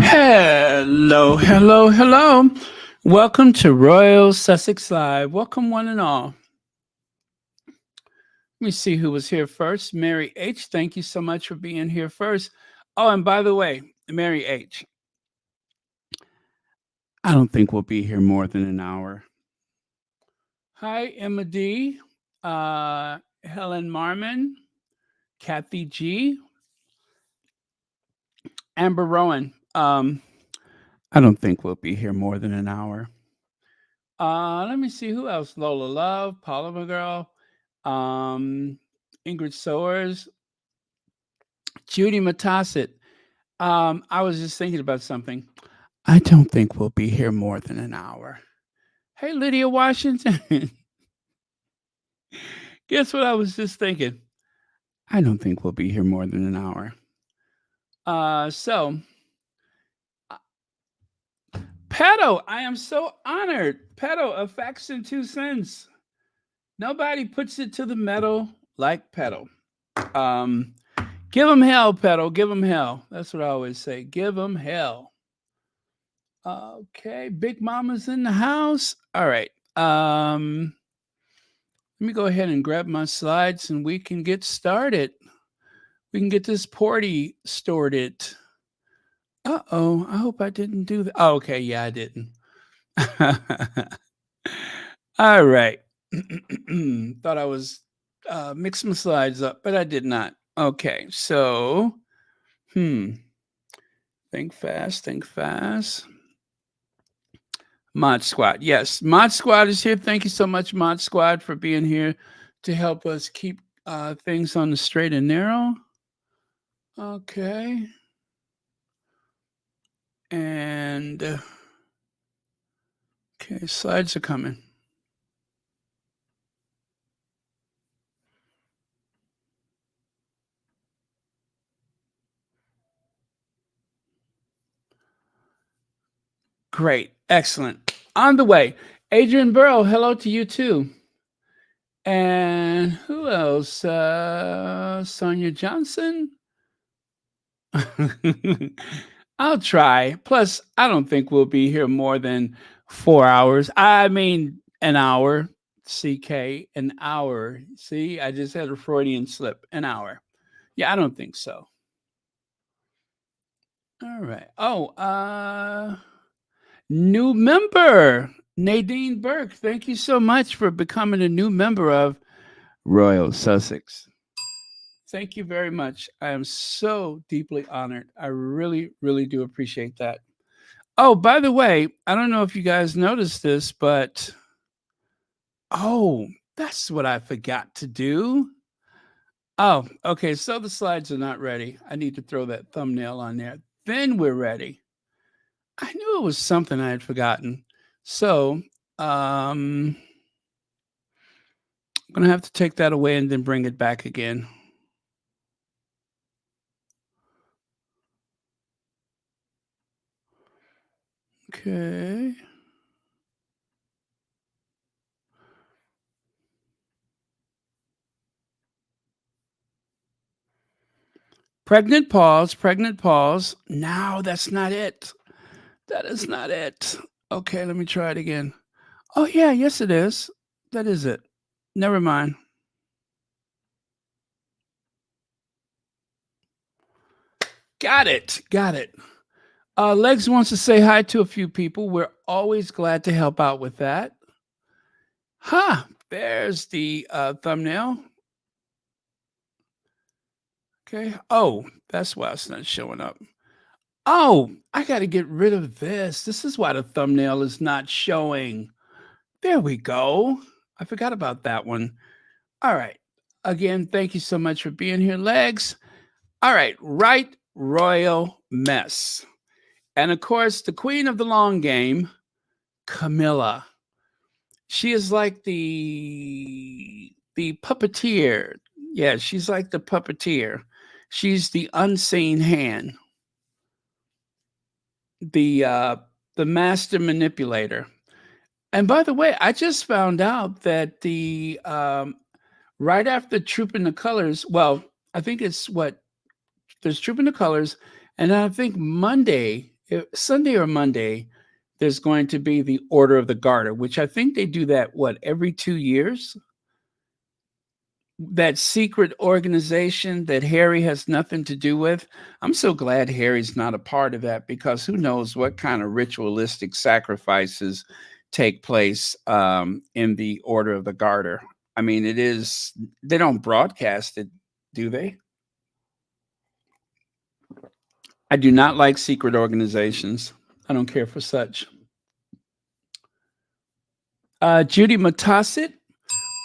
Hello, hello, hello. Welcome to Royal Sussex Live. Welcome, one and all. Let me see who was here first. Mary H., thank you so much for being here first. Oh, and by the way, Mary H., I don't think we'll be here more than an hour. Hi, Emma D., Helen Marmon, Kathy G., Amber Rowan. I don't think we'll be here more than an hour. Let me see who else. Lola Love, Paula McGirl, um, Ingrid Soares, Judy Matasset. I was just thinking about something. I don't think we'll be here more than an hour. Hey, Lydia Washington. Guess what I was just thinking? I don't think we'll be here more than an hour. So, Pedo, I am so honored. Pedo, a facts and 2 cents. Nobody puts it to the metal like Pedo. Give them hell, Pedo. Give them hell. That's what I always say. Give them hell. Okay, Big Mama's in the house. All right. Let me go ahead and grab my slides and we can get started. We can get this party started. Uh-oh, I hope I didn't do that. Oh, okay, yeah, I didn't. All right. Thought I was mixing my slides up, but I did not. Okay, so, think fast, think fast. Mod Squad. Yes, Mod Squad is here. Thank you so much, Mod Squad, for being here to help us keep things on the straight and narrow. Okay. And, okay, slides are coming. Great. Excellent. On the way. Adrian Burrow, hello to you too. And who else? Sonia Johnson. I'll try. Plus, I don't think we'll be here more than 4 hours. I mean, an hour. CK, an hour. See, I just had a Freudian slip. An hour. Yeah, I don't think so. All right. Oh, new member, Nadine Burke. Thank you so much for becoming a new member of Royal Sussex. Thank you very much. I am so deeply honored. I really, really do appreciate that. Oh, by the way, I don't know if you guys noticed this, but oh, that's what I forgot to do. Oh, okay. So the slides are not ready. I need to throw that thumbnail on there. Then we're ready. I knew it was something I had forgotten. So, I'm going to have to take that away and then bring it back again. Okay. Pregnant pause, pregnant pause. No, that's not it. That is not it. Okay, let me try it again. Oh, yeah, yes, it is. That is it. Never mind. Got it. Got it. Legs wants to say hi to a few people. We're always glad to help out with that. There's the thumbnail. Okay. Oh, that's why it's not showing up. Oh, I got to get rid of this. This is why the thumbnail is not showing. There we go. I forgot about that one. All right. Again, thank you so much for being here, Legs. All right. Right royal mess. And of course, the queen of the long game, Camila. She is like the puppeteer. Yeah, she's like the puppeteer. She's the unseen hand, the master manipulator. And by the way, I just found out that the right after Troop in the Colors, well, I think it's what there's Troop in the Colors, And I think Sunday or Monday, there's going to be the Order of the Garter, which I think they do that, what, every 2 years? That secret organization that Harry has nothing to do with. I'm so glad Harry's not a part of that, because who knows what kind of ritualistic sacrifices take place in the Order of the Garter. I mean, they don't broadcast it, do they? I do not like secret organizations. I don't care for such. Judy Matassit,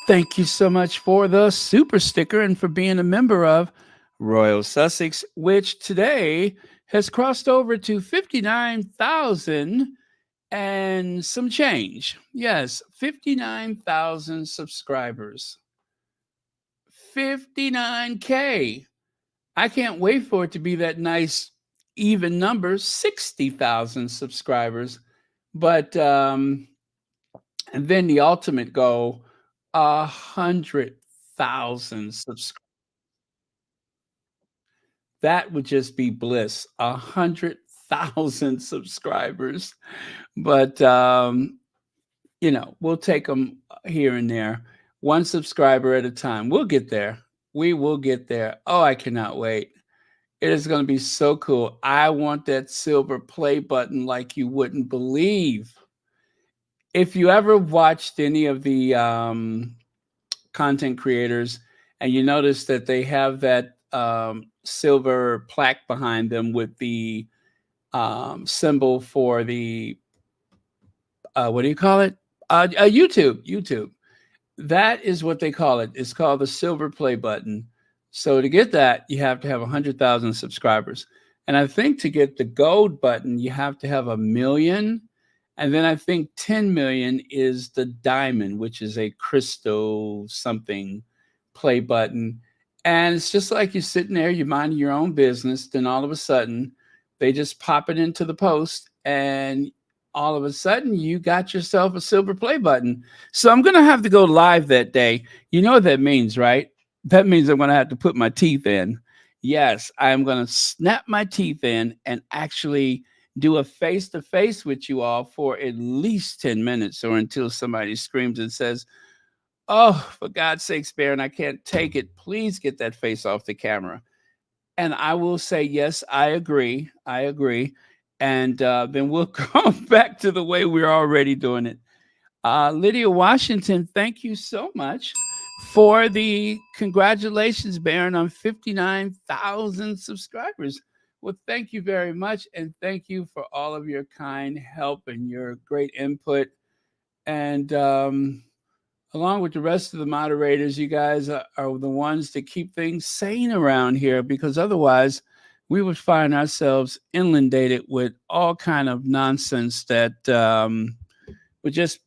thank you so much for the super sticker and for being a member of Royal Sussex, which today has crossed over to 59,000 and some change. Yes, 59,000 subscribers. 59K. I can't wait for it to be that nice even number, 60,000 subscribers. But and then the ultimate goal, 100,000 subscribers. That would just be bliss. 100,000 subscribers. But we'll take them here and there, one subscriber at a time. We'll get there. We will get there. Oh, I cannot wait. It is going to be so cool. I want that silver play button like you wouldn't believe. If you ever watched any of the content creators and you notice that they have that silver plaque behind them with the symbol for the what do you call it? YouTube. That is what they call it. It's called the silver play button. So to get that, you have to have 100,000 subscribers. And I think to get the gold button, you have to have 1 million. And then I think 10 million is the diamond, which is a crystal something play button. And it's just like you're sitting there, you're minding your own business. Then all of a sudden, they just pop it into the post, and all of a sudden you got yourself a silver play button. So I'm going to have to go live that day. You know what that means, right? That means I'm going to have to put my teeth in. Yes, I'm going to snap my teeth in and actually do a face-to-face with you all for at least 10 minutes, or until somebody screams and says, "Oh, for God's sakes, Baron, I can't take it. Please get that face off the camera." And I will say, yes, I agree. I agree. And then we'll go back to the way we're already doing it. Lydia Washington, thank you so much for the congratulations, Baron, on 59,000 subscribers. Well, thank you very much. And thank you for all of your kind help and your great input. And along with the rest of the moderators, you guys are the ones that keep things sane around here, because otherwise we would find ourselves inundated with all kind of nonsense that would just,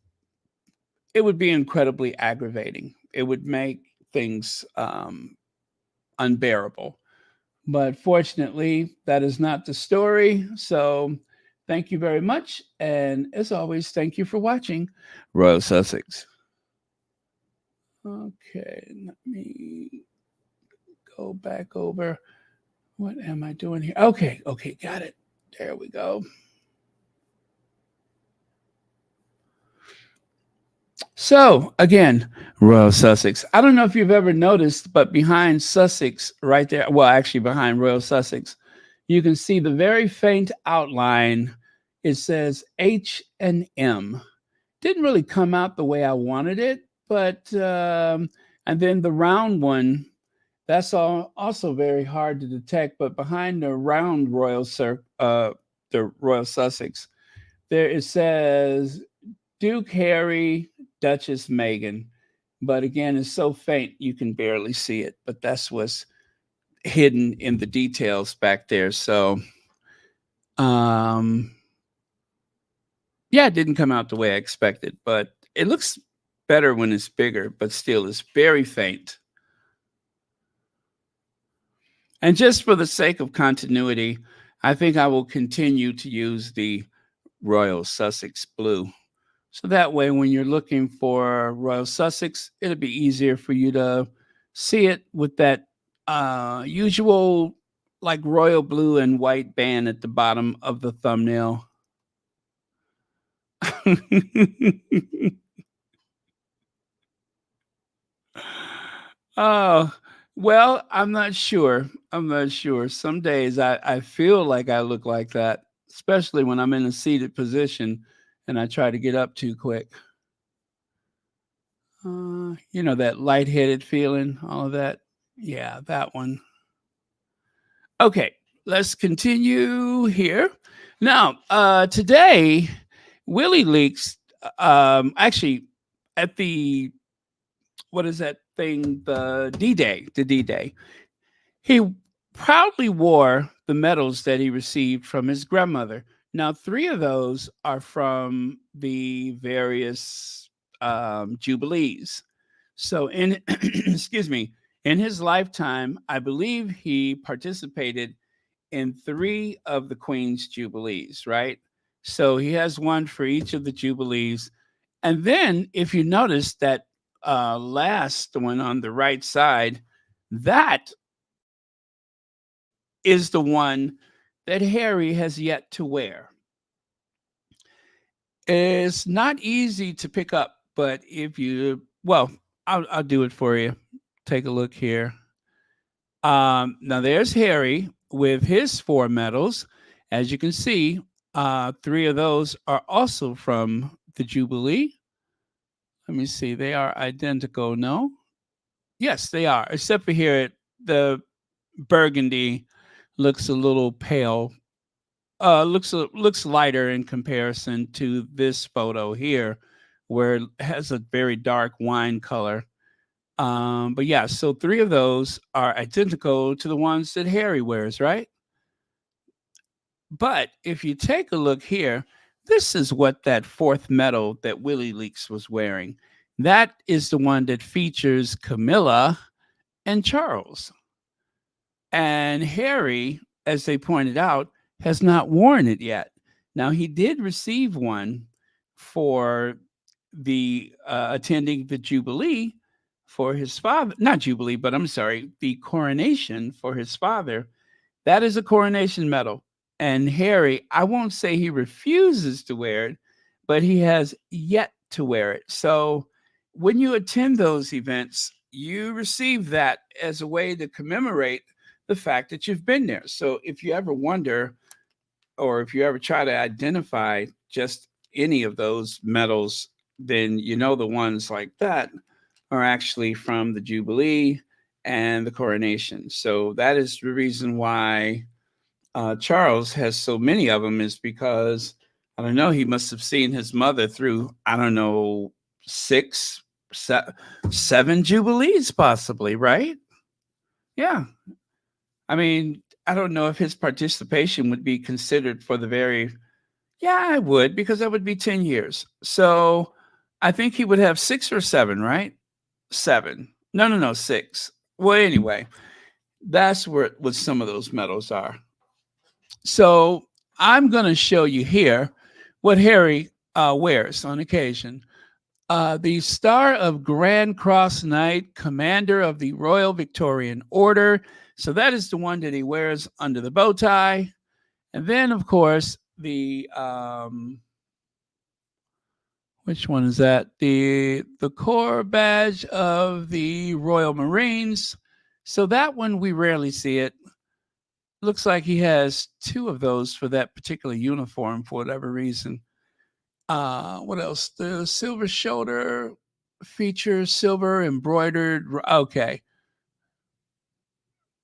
it would be incredibly aggravating. It would make things unbearable. But fortunately, that is not the story. So thank you very much. And as always, thank you for watching Royal Sussex. Okay, let me go back over. What am I doing here? Okay, got it. There we go. So again, Royal Sussex. I don't know if you've ever noticed, but behind Sussex, right there, well, actually behind Royal Sussex, you can see the very faint outline. It says H&M. Didn't really come out the way I wanted it, but and then the round one, that's also very hard to detect. But behind the round the Royal Sussex, there it says Duke Harry, Duchess Meghan. But again, it's so faint you can barely see it. But that's what's hidden in the details back there. So, yeah, it didn't come out the way I expected, but it looks better when it's bigger, but still it's very faint. And just for the sake of continuity, I think I will continue to use the Royal Sussex blue. So that way, when you're looking for Royal Sussex, it'll be easier for you to see it with that usual like royal blue and white band at the bottom of the thumbnail. Oh, well, I'm not sure. I'm not sure. Some days I feel like I look like that, especially when I'm in a seated position and I try to get up too quick. That lightheaded feeling, all of that. Yeah, that one. Okay, let's continue here. Now, today, Willie Leaks, actually, at the, what is that thing? The D Day, he proudly wore the medals that he received from his grandmother. Now, three of those are from the various jubilees. So, in excuse me, in his lifetime, I believe he participated in three of the Queen's jubilees. Right. So he has one for each of the jubilees. And then, if you notice that last one on the right side, that is the one that Harry has yet to wear. It's not easy to pick up, but if you, well, I'll do it for you. Take a look here. Now there's Harry with his four medals. As you can see, three of those are also from the Jubilee. Let me see, they are identical. No, yes, they are, except for here, the burgundy looks a little pale. Looks lighter in comparison to this photo here, where it has a very dark wine color. But yeah, so three of those are identical to the ones that Harry wears, right? But if you take a look here, this is what that fourth medal that Willie Leaks was wearing. That is the one that features Camilla and Charles. And Harry, as they pointed out, has not worn it yet. Now, he did receive one for the attending the Jubilee for his father, not Jubilee, but I'm sorry, the coronation for his father. That is a coronation medal. And Harry, I won't say he refuses to wear it, but he has yet to wear it. So when you attend those events, you receive that as a way to commemorate the fact that you've been there. So if you ever wonder, or if you ever try to identify just any of those medals, then you know the ones like that are actually from the Jubilee and the coronation. So that is the reason why Charles has so many of them, is because I don't know, he must have seen his mother through, I don't know, six, seven Jubilees, possibly, right? Yeah. I mean, I don't know if his participation would be considered for the very, yeah, I would, because that would be 10 years. So I think he would have six or seven, right? Seven. No, six. Well, anyway, that's what some of those medals are. So I'm going to show you here what Harry wears on occasion. The Star of Grand Cross Knight, Commander of the Royal Victorian Order. So that is the one that he wears under the bow tie. And then, of course, the which one is that? The Corps Badge of the Royal Marines. So that one we rarely see it. Looks like he has two of those for that particular uniform for whatever reason. What else? The silver shoulder features silver embroidered. Okay.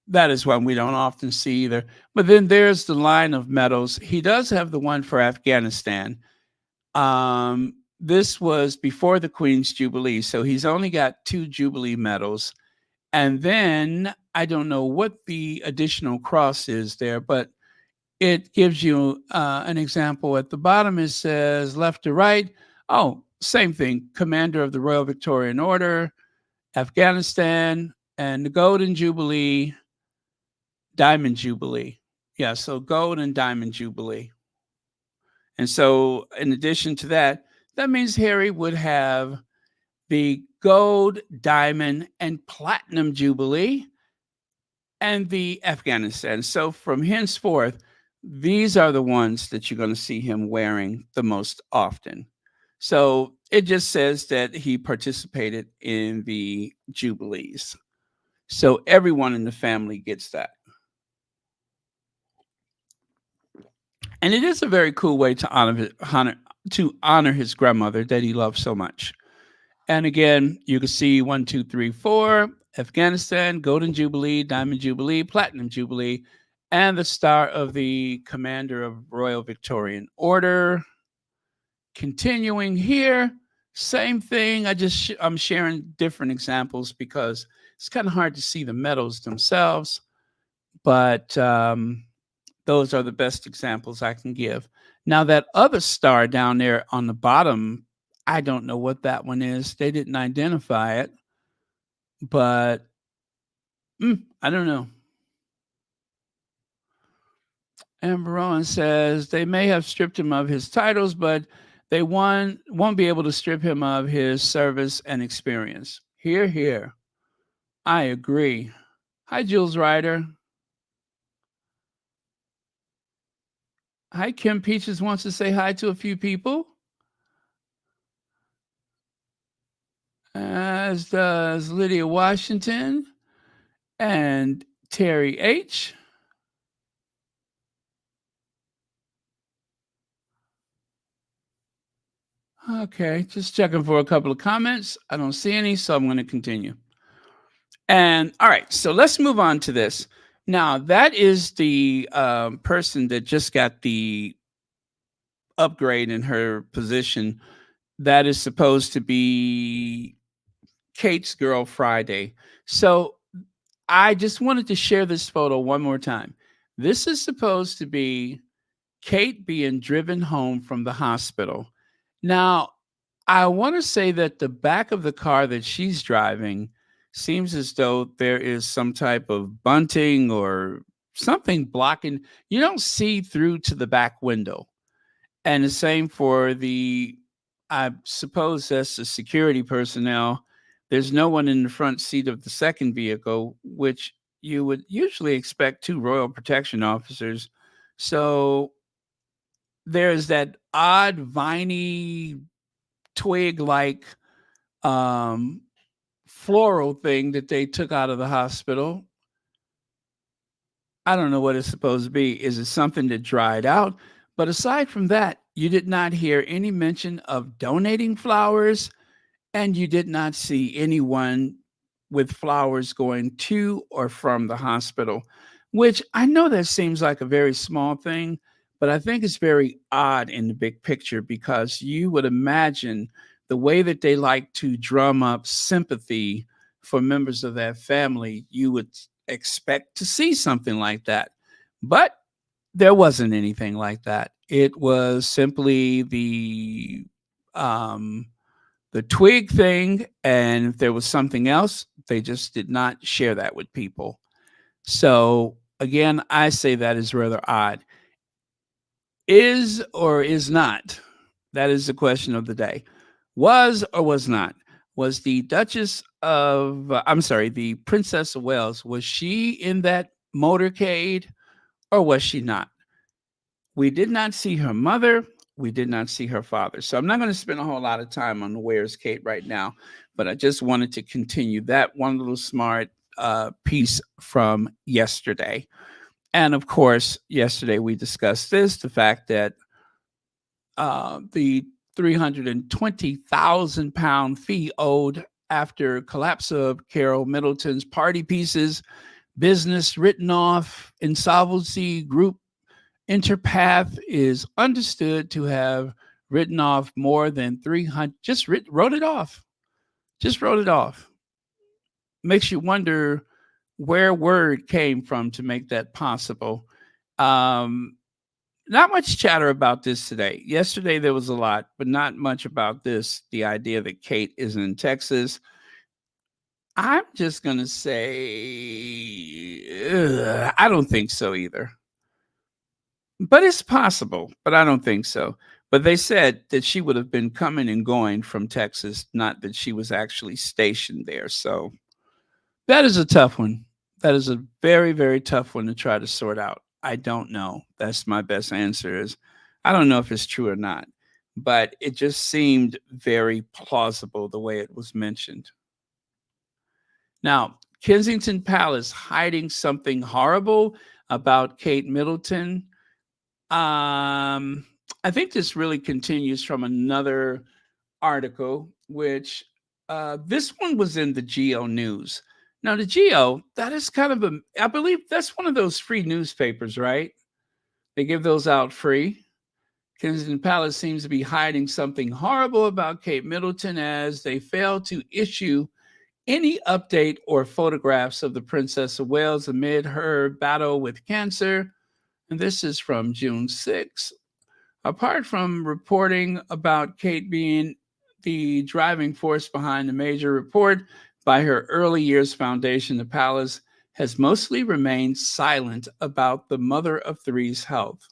That is one we don't often see either. But then there's the line of medals. He does have the one for Afghanistan. This was before the Queen's Jubilee, so he's only got two Jubilee medals. And then I don't know what the additional cross is there, but it gives you an example. At the bottom, it says left to right. Oh, same thing. Commander of the Royal Victorian Order, Afghanistan, and the Golden Jubilee, Diamond Jubilee. Yeah, so Gold and Diamond Jubilee. And so, in addition to that, that means Harry would have the Gold, Diamond, and Platinum Jubilee. and the Afghanistan. So from henceforth, these are the ones that you're going to see him wearing the most often. So it just says that he participated in the Jubilees. So everyone in the family gets that. And it is a very cool way to honor his grandmother that he loved so much. And again, you can see 1, 2, 3, 4, Afghanistan, Golden Jubilee, Diamond Jubilee, Platinum Jubilee, and the Star of the Commander of Royal Victorian Order. Continuing here, same thing. I'm sharing different examples because it's kind of hard to see the medals themselves, but those are the best examples I can give. Now, that other star down there on the bottom, I don't know what that one is. They didn't identify it, but I don't know. Amber Owen says they may have stripped him of his titles, but they won't be able to strip him of his service and experience. Hear, hear. I agree. Hi, Jules Ryder. Hi, Kim Peaches wants to say hi to a few people. As does Lydia Washington and Terry H. Okay, just checking for a couple of comments. I don't see any, so I'm going to continue. And all right, so let's move on to this. Now, that is the person that just got the upgrade in her position. That is supposed to be Kate's Girl Friday. So I just wanted to share this photo one more time. This is supposed to be Kate being driven home from the hospital. Now, I want to say that the back of the car that she's driving seems as though there is some type of bunting or something blocking. You don't see through to the back window. And the same for I suppose that's the security personnel. There's no one in the front seat of the second vehicle, which you would usually expect two Royal Protection Officers. So there's that odd viney twig like floral thing that they took out of the hospital. I don't know what it's supposed to be. Is it something that dried out? But aside from that, you did not hear any mention of donating flowers, and you did not see anyone with flowers going to or from the hospital, which I know that seems like a very small thing, but I think it's very odd in the big picture because you would imagine the way that they like to drum up sympathy for members of that family, you would expect to see something like that. But there wasn't anything like that. It was simply the twig thing, and if there was something else, they just did not share that with people. So again, I say that is rather odd. Is or is not? That is the question of the day. Was or was not? Was the the Princess of Wales, was she in that motorcade or was she not? We did not see her mother. We did not see her father. So I'm not going to spend a whole lot of time on Where's Kate right now, but I just wanted to continue that one little smart piece from yesterday. And of course, yesterday we discussed the fact that the £320,000 fee owed after collapse of Carol Middleton's party pieces, business written off, insolvency group Interpath is understood to have written off more than 300, wrote it off. Just wrote it off. Makes you wonder where word came from to make that possible. Not much chatter about this today. Yesterday there was a lot, but not much about this. The idea that Kate is in Texas. I'm just going to say, I don't think so either. But it's possible, but I don't think so. But they said that she would have been coming and going from Texas, not that she was actually stationed there. So that is a tough one. That is a very, very tough one to try to sort out. I don't know. That's my best answer is I don't know if it's true or not, but it just seemed very plausible the way it was mentioned. Now, Kensington Palace hiding something horrible about Kate Middleton. I think this really continues from another article, which this one was in the Geo News. Now, the Geo, that is kind of a, I believe that's one of those free newspapers, right? They give those out free. Kensington Palace seems to be hiding something horrible about Kate Middleton as they fail to issue any update or photographs of the Princess of Wales amid her battle with cancer. And this is from June 6th. Apart from reporting about Kate being the driving force behind the major report by her early years foundation, the palace has mostly remained silent about the mother of three's health.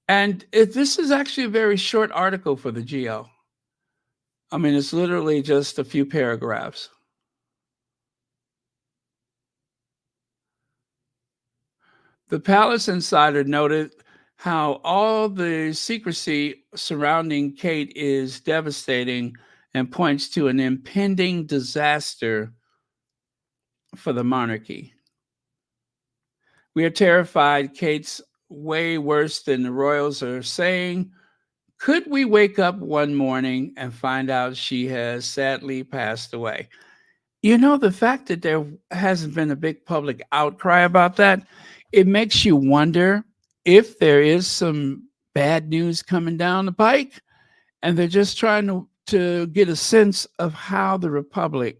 And this is actually a very short article for the Geo. I mean, it's literally just a few paragraphs. The Palace Insider noted how all the secrecy surrounding Kate is devastating and points to an impending disaster for the monarchy. We are terrified Kate's way worse than the royals are saying. Could we wake up one morning and find out she has sadly passed away? You know, the fact that there hasn't been a big public outcry about that, it makes you wonder if there is some bad news coming down the pike and they're just trying to get a sense of how the republic,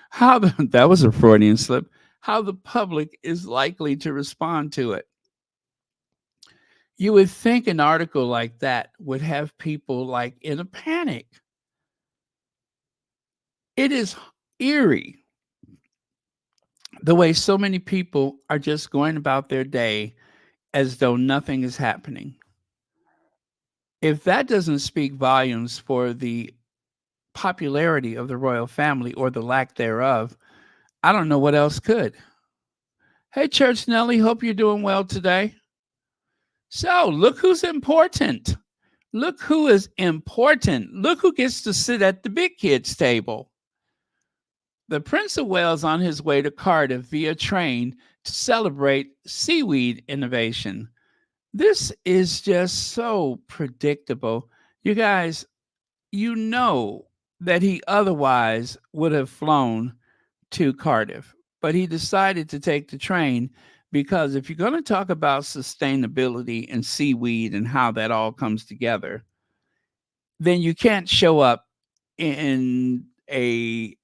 how the, that was a Freudian slip, how the public is likely to respond to it. You would think an article like that would have people like in a panic. It is eerie the way so many people are just going about their day as though nothing is happening. If that doesn't speak volumes for the popularity of the royal family or the lack thereof, I don't know what else could. Hey, Church Nelly, hope you're doing well today. So, look who's important. Look who is important. Look who gets to sit at the big kids' table. The Prince of Wales on his way to Cardiff via train to celebrate seaweed innovation. This is just so predictable. You guys, you know that he otherwise would have flown to Cardiff, but he decided to take the train because if you're going to talk about sustainability and seaweed and how that all comes together, then you can't show up in a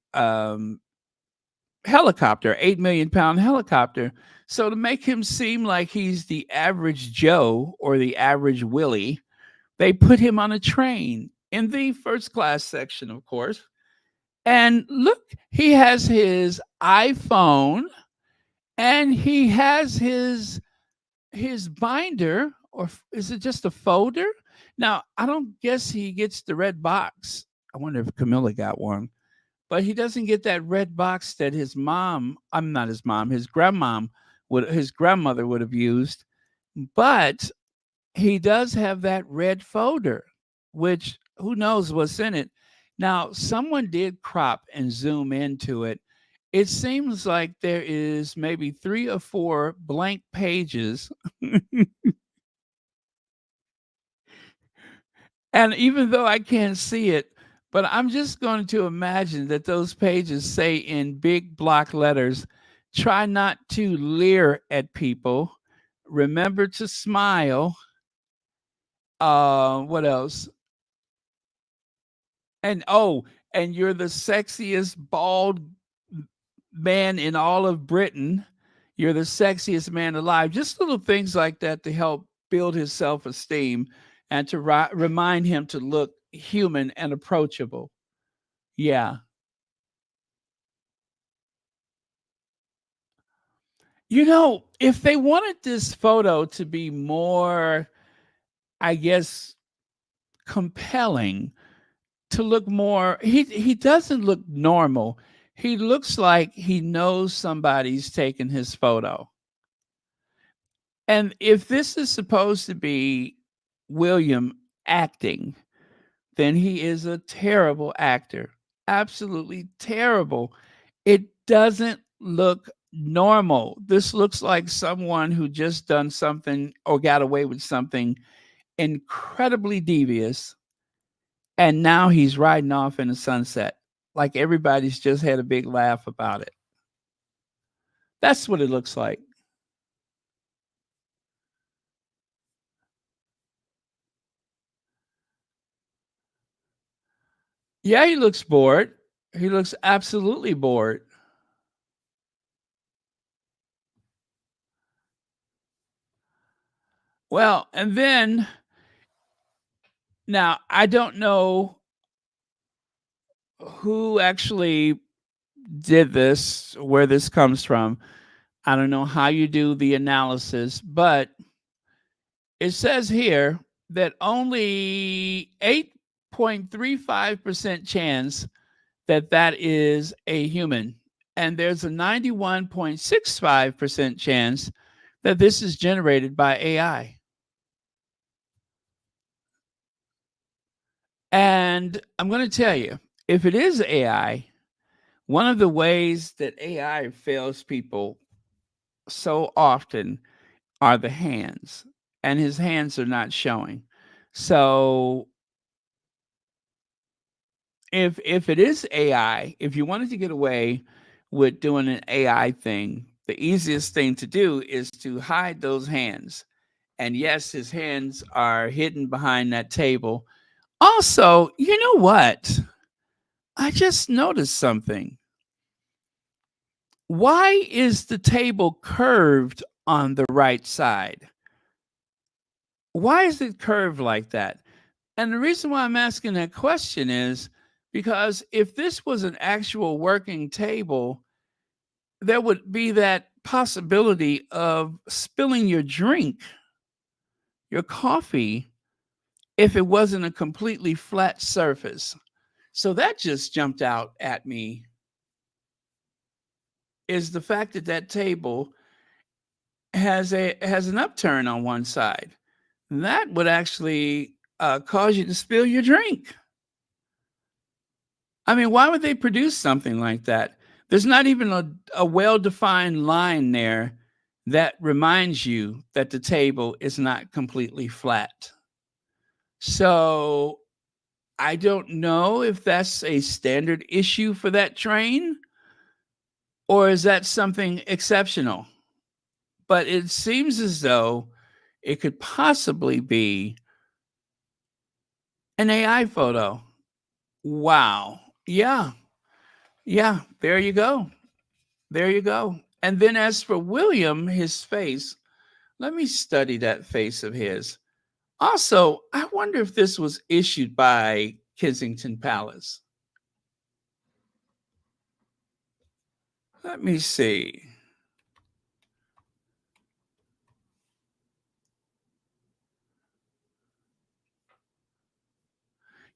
helicopter, 8 million pound helicopter. So to make him seem like he's the average Joe or the average Willie, they put him on a train in the first class section, of course. And look, he has his iPhone and he has his binder, or is it just a folder? Now, I don't guess he gets the red box. I wonder if Camila got one, but he doesn't get that red box that his mom, I'm not his mom, his grandmother would have used. But he does have that red folder, which who knows what's in it. Now, someone did crop and zoom into it. It seems like there is maybe 3 or 4 blank pages. And even though I can't see it, but I'm just going to imagine that those pages say in big block letters, try not to leer at people. Remember to smile. What else? And oh, and you're the sexiest bald man in all of Britain. You're the sexiest man alive. Just little things like that to help build his self esteem and to remind him to look human and approachable. Yeah. You know, if they wanted this photo to be more, I guess, compelling, to look more, he doesn't look normal. He looks like he knows somebody's taken his photo. And if this is supposed to be William acting, then he is a terrible actor. Absolutely terrible. It doesn't look normal. This looks like someone who just done something or got away with something incredibly devious, and now he's riding off in the sunset like everybody's just had a big laugh about it. That's what it looks like. Yeah, he looks bored. He looks absolutely bored. Well, and then now I don't know who actually did this, where this comes from. I don't know how you do the analysis, but it says here that only 8.35% chance that that is a human. And there's a 91.65% chance that this is generated by AI. And I'm going to tell you, if it is AI, one of the ways that AI fails people so often are the hands, and his hands are not showing. So if it is AI, if you wanted to get away with doing an AI thing, the easiest thing to do is to hide those hands. And yes, his hands are hidden behind that table. Also, you know what? I just noticed something. Why is the table curved on the right side? Why is it curved like that? And the reason why I'm asking that question is because if this was an actual working table, there would be that possibility of spilling your drink, your coffee, if it wasn't a completely flat surface. So that just jumped out at me is the fact that that table has an upturn on one side. That would actually cause you to spill your drink. I mean, why would they produce something like that? There's not even a well defined line there that reminds you that the table is not completely flat. So I don't know if that's a standard issue for that train or is that something exceptional? But it seems as though it could possibly be an AI photo. Wow. Yeah. Yeah. There you go. There you go. And then as for William, his face, let me study that face of his. Also, I wonder if this was issued by Kensington Palace. Let me see.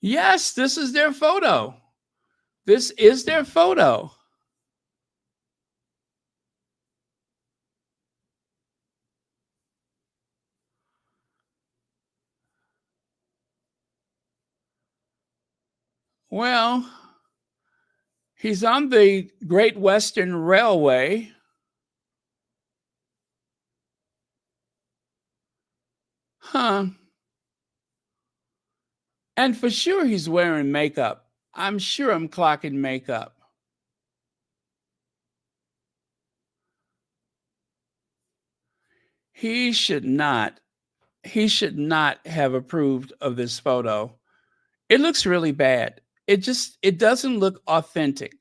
Yes, this is their photo. This is their photo. Well, he's on the Great Western Railway. Huh. And for sure he's wearing makeup. I'm sure I'm clocking makeup. He should not. He should not have approved of this photo. It looks really bad. It doesn't look authentic.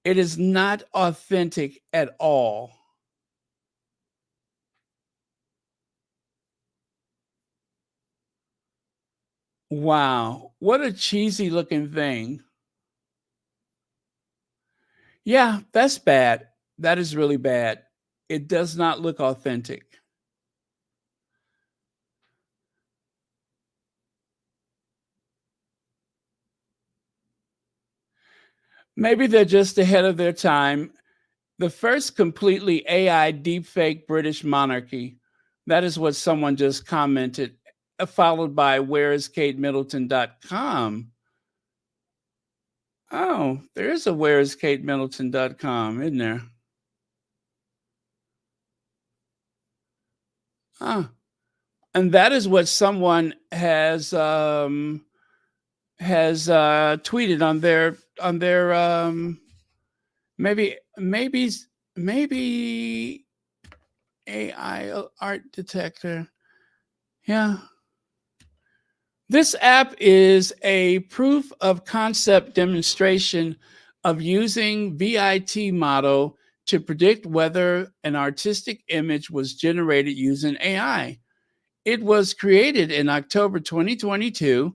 It is not authentic at all. Wow, what a cheesy looking thing. Yeah, that's bad. That is really bad. It does not look authentic. Maybe they're just ahead of their time. The first completely AI deepfake British monarchy. That is what someone just commented, followed by whereiskatemiddleton.com. Oh, there is a whereiskatemiddleton.com, isn't there? Ah, and that is what someone has tweeted on their maybe AI art detector. Yeah. This app is a proof of concept demonstration of using VIT model to predict whether an artistic image was generated using AI. It was created in October 2022,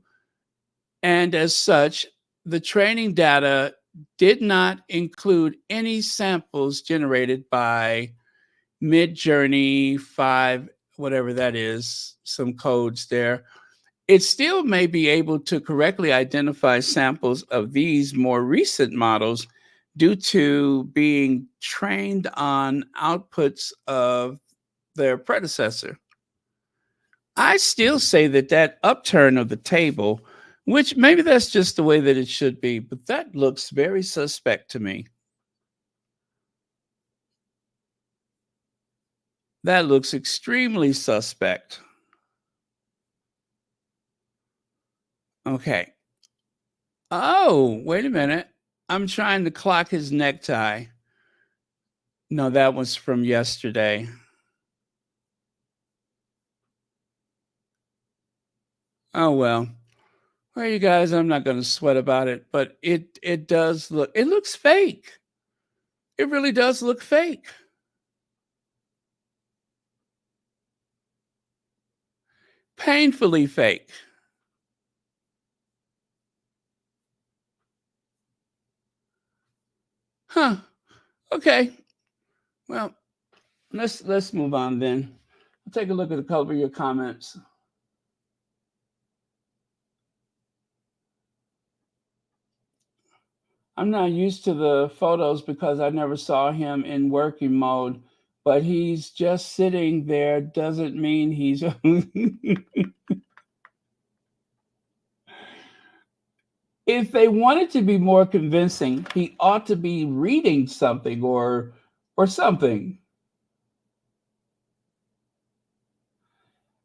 and as such, the training data did not include any samples generated by Midjourney 5, whatever that is, some codes there. It still may be able to correctly identify samples of these more recent models due to being trained on outputs of their predecessor. I still say that upturn of the table, which maybe that's just the way that it should be, but that looks very suspect to me. That looks extremely suspect. Okay. Oh, wait a minute. I'm trying to clock his necktie. No, that was from yesterday. Oh well. Well, you guys, I'm not going to sweat about it, but it does look. It looks fake. It really does look fake. Painfully fake. Huh. Okay. Well, let's move on then. I'll take a look at a couple of your comments. I'm not used to the photos because I never saw him in working mode, but he's just sitting there doesn't mean he's if they wanted to be more convincing, he ought to be reading something or something.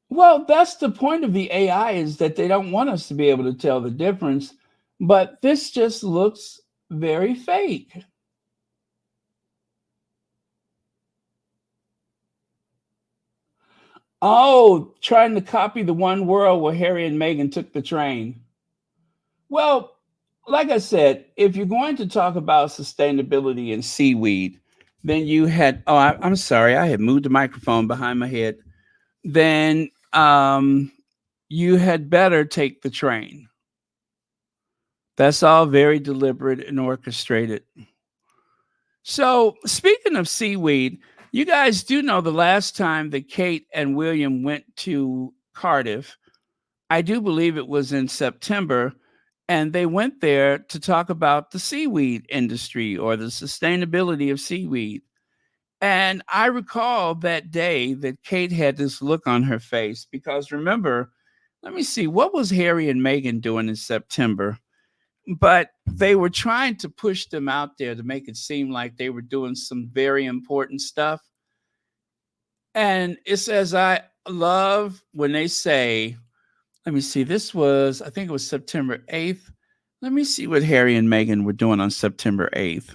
Well, that's the point of the AI is that they don't want us to be able to tell the difference, but this just looks very fake. Oh, trying to copy the one world where Harry and Meghan took the train. Well, like I said, if you're going to talk about sustainability and seaweed, then you had, oh, I'm sorry, I had moved the microphone behind my head. Then you had better take the train. That's all very deliberate and orchestrated. So, speaking of seaweed, you guys do know the last time that Kate and William went to Cardiff, I do believe it was in September, and they went there to talk about the seaweed industry or the sustainability of seaweed. And I recall that day that Kate had this look on her face because remember, let me see, what was Harry and Meghan doing in September? But they were trying to push them out there to make it seem like they were doing some very important stuff. And it says, I love when they say, let me see, this was, I think it was September 8th. Let me see what Harry and Meghan were doing on September 8th.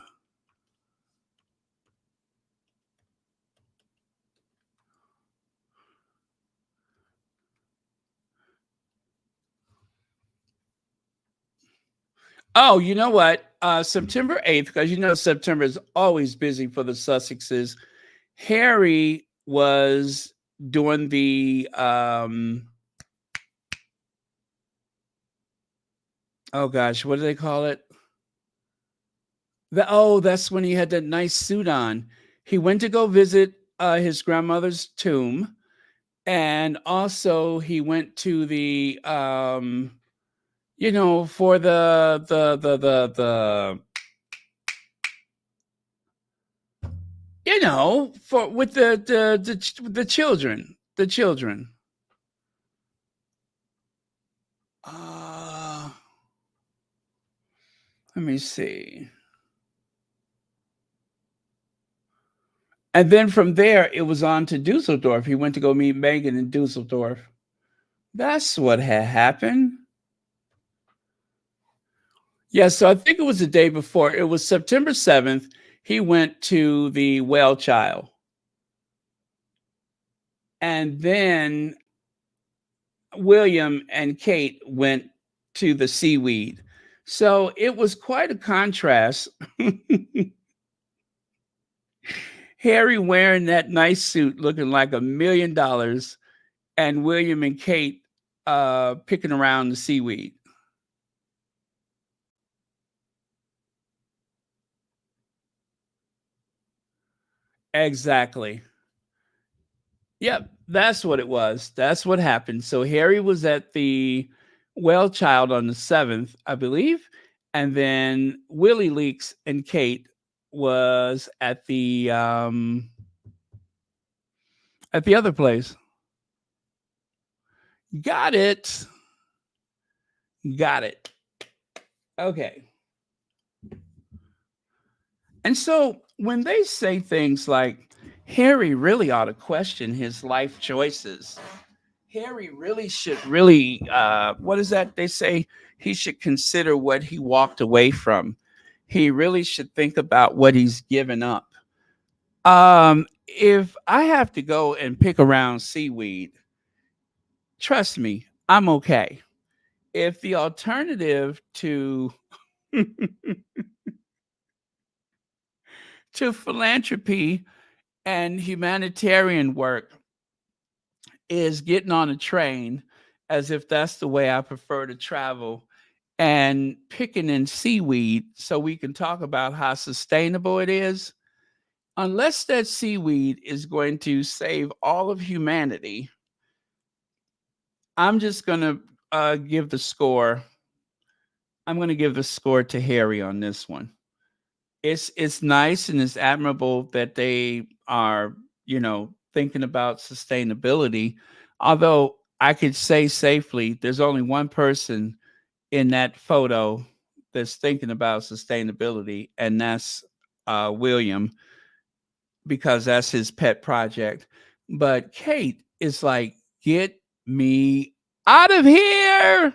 Oh, you know what? September 8th, because you know September is always busy for the Sussexes. Harry was doing the oh gosh, what do they call it? That's when he had that nice suit on. He went to go visit his grandmother's tomb, and also he went to the for the You know, for with the children, the children. Uh, Let me see. And then from there, it was on to Dusseldorf. He went to go meet Megan in Dusseldorf. That's what had happened. Yeah, so I think it was the day before. It was September 7th. He went to the Well Child. And then William and Kate went to the seaweed. So it was quite a contrast. Harry wearing that nice suit looking like $1 million, and William and Kate picking around the seaweed. Exactly. Yep, that's what it was. That's what happened. So Harry was at the Well Child on the 7th, I believe, and then Willie Leaks and Kate was at the other place. Got it. Got it. Okay. And so when they say things like Harry really ought to question his life choices, Harry really should what is that they say? He should consider what he walked away from. He really should think about what he's given up. If I have to go and pick around seaweed, trust me, I'm okay. If the alternative to philanthropy and humanitarian work is getting on a train, as if that's the way I prefer to travel, and picking in seaweed so we can talk about how sustainable it is, unless that seaweed is going to save all of humanity, I'm just going to give the score. I'm going to give the score to Harry on this one. It's nice and it's admirable that they are, thinking about sustainability. Although I could say safely, there's only one person in that photo that's thinking about sustainability, and that's William, because that's his pet project. But Kate is like, get me out of here.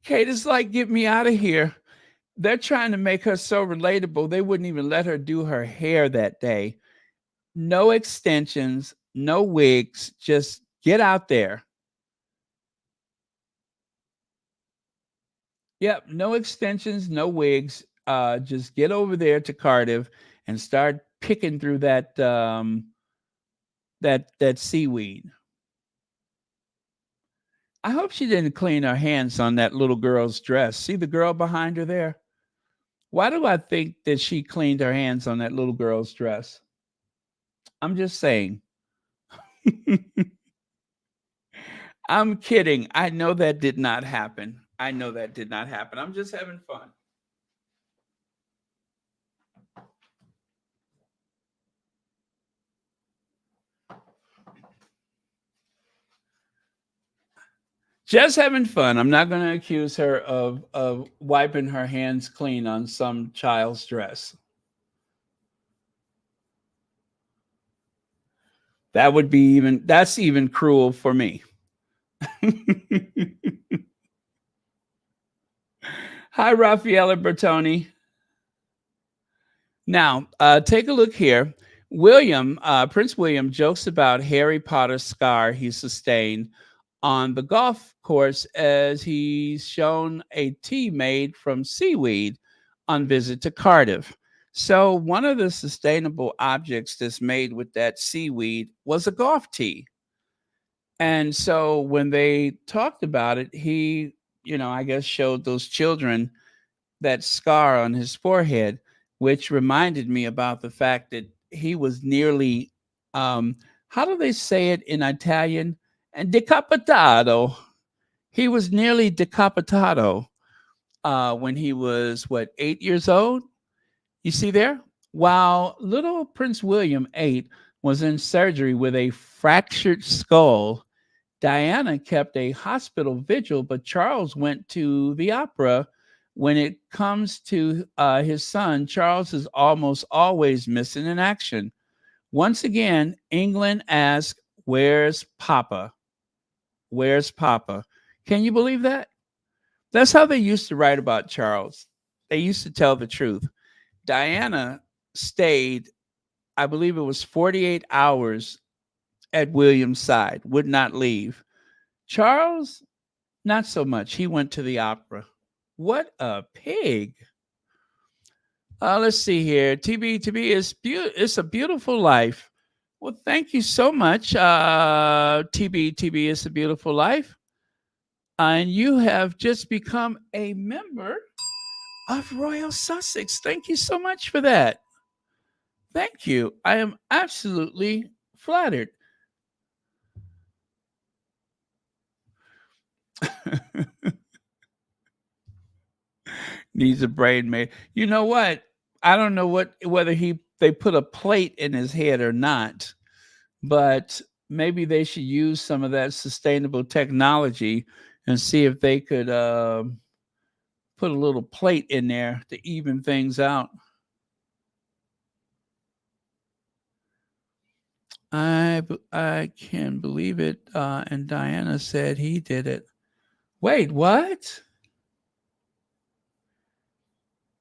Kate is like, get me out of here. They're trying to make her so relatable, they wouldn't even let her do her hair that day. No extensions, no wigs, just get out there. Yep, no extensions, no wigs. Just get over there to Cardiff and start picking through that seaweed. I hope she didn't clean her hands on that little girl's dress. See the girl behind her there? Why do I think that she cleaned her hands on that little girl's dress? I'm just saying. I'm kidding. I know that did not happen. I know that did not happen. I'm just having fun. Just having fun. I'm not going to accuse her of wiping her hands clean on some child's dress. That's even cruel for me. Hi, Raffaella Bertoni. Now, take a look here. Prince William jokes about Harry Potter's scar he sustained on the golf course as he's shown a tea made from seaweed on visit to Cardiff. So, one of the sustainable objects that's made with that seaweed was a golf tee. And so, when they talked about it, he, I guess, showed those children that scar on his forehead, which reminded me about the fact that he was nearly, how do they say it in Italian? And decapitato. He was nearly decapitato. when he was, 8 years old? You see there? While little Prince William, 8, was in surgery with a fractured skull, Diana kept a hospital vigil, but Charles went to the opera. When it comes to his son, Charles is almost always missing in action. Once again, England asks, "Where's Papa? Where's Papa?" Can you believe that? That's how they used to write about Charles. They used to tell the truth. Diana stayed, I believe it was 48 hours at William's side, would not leave. Charles, not so much. He went to the opera. What a pig. Let's see here. TB is it's a beautiful life. Well, thank you so much. TB is a beautiful life. And you have just become a member of Royal Sussex. Thank you so much for that. Thank you. I am absolutely flattered. Needs a brain made. You know what? I don't know whether they put a plate in his head or not, but maybe they should use some of that sustainable technology and see if they could put a little plate in there to even things out. I can't believe it. And Diana said he did it. Wait, what?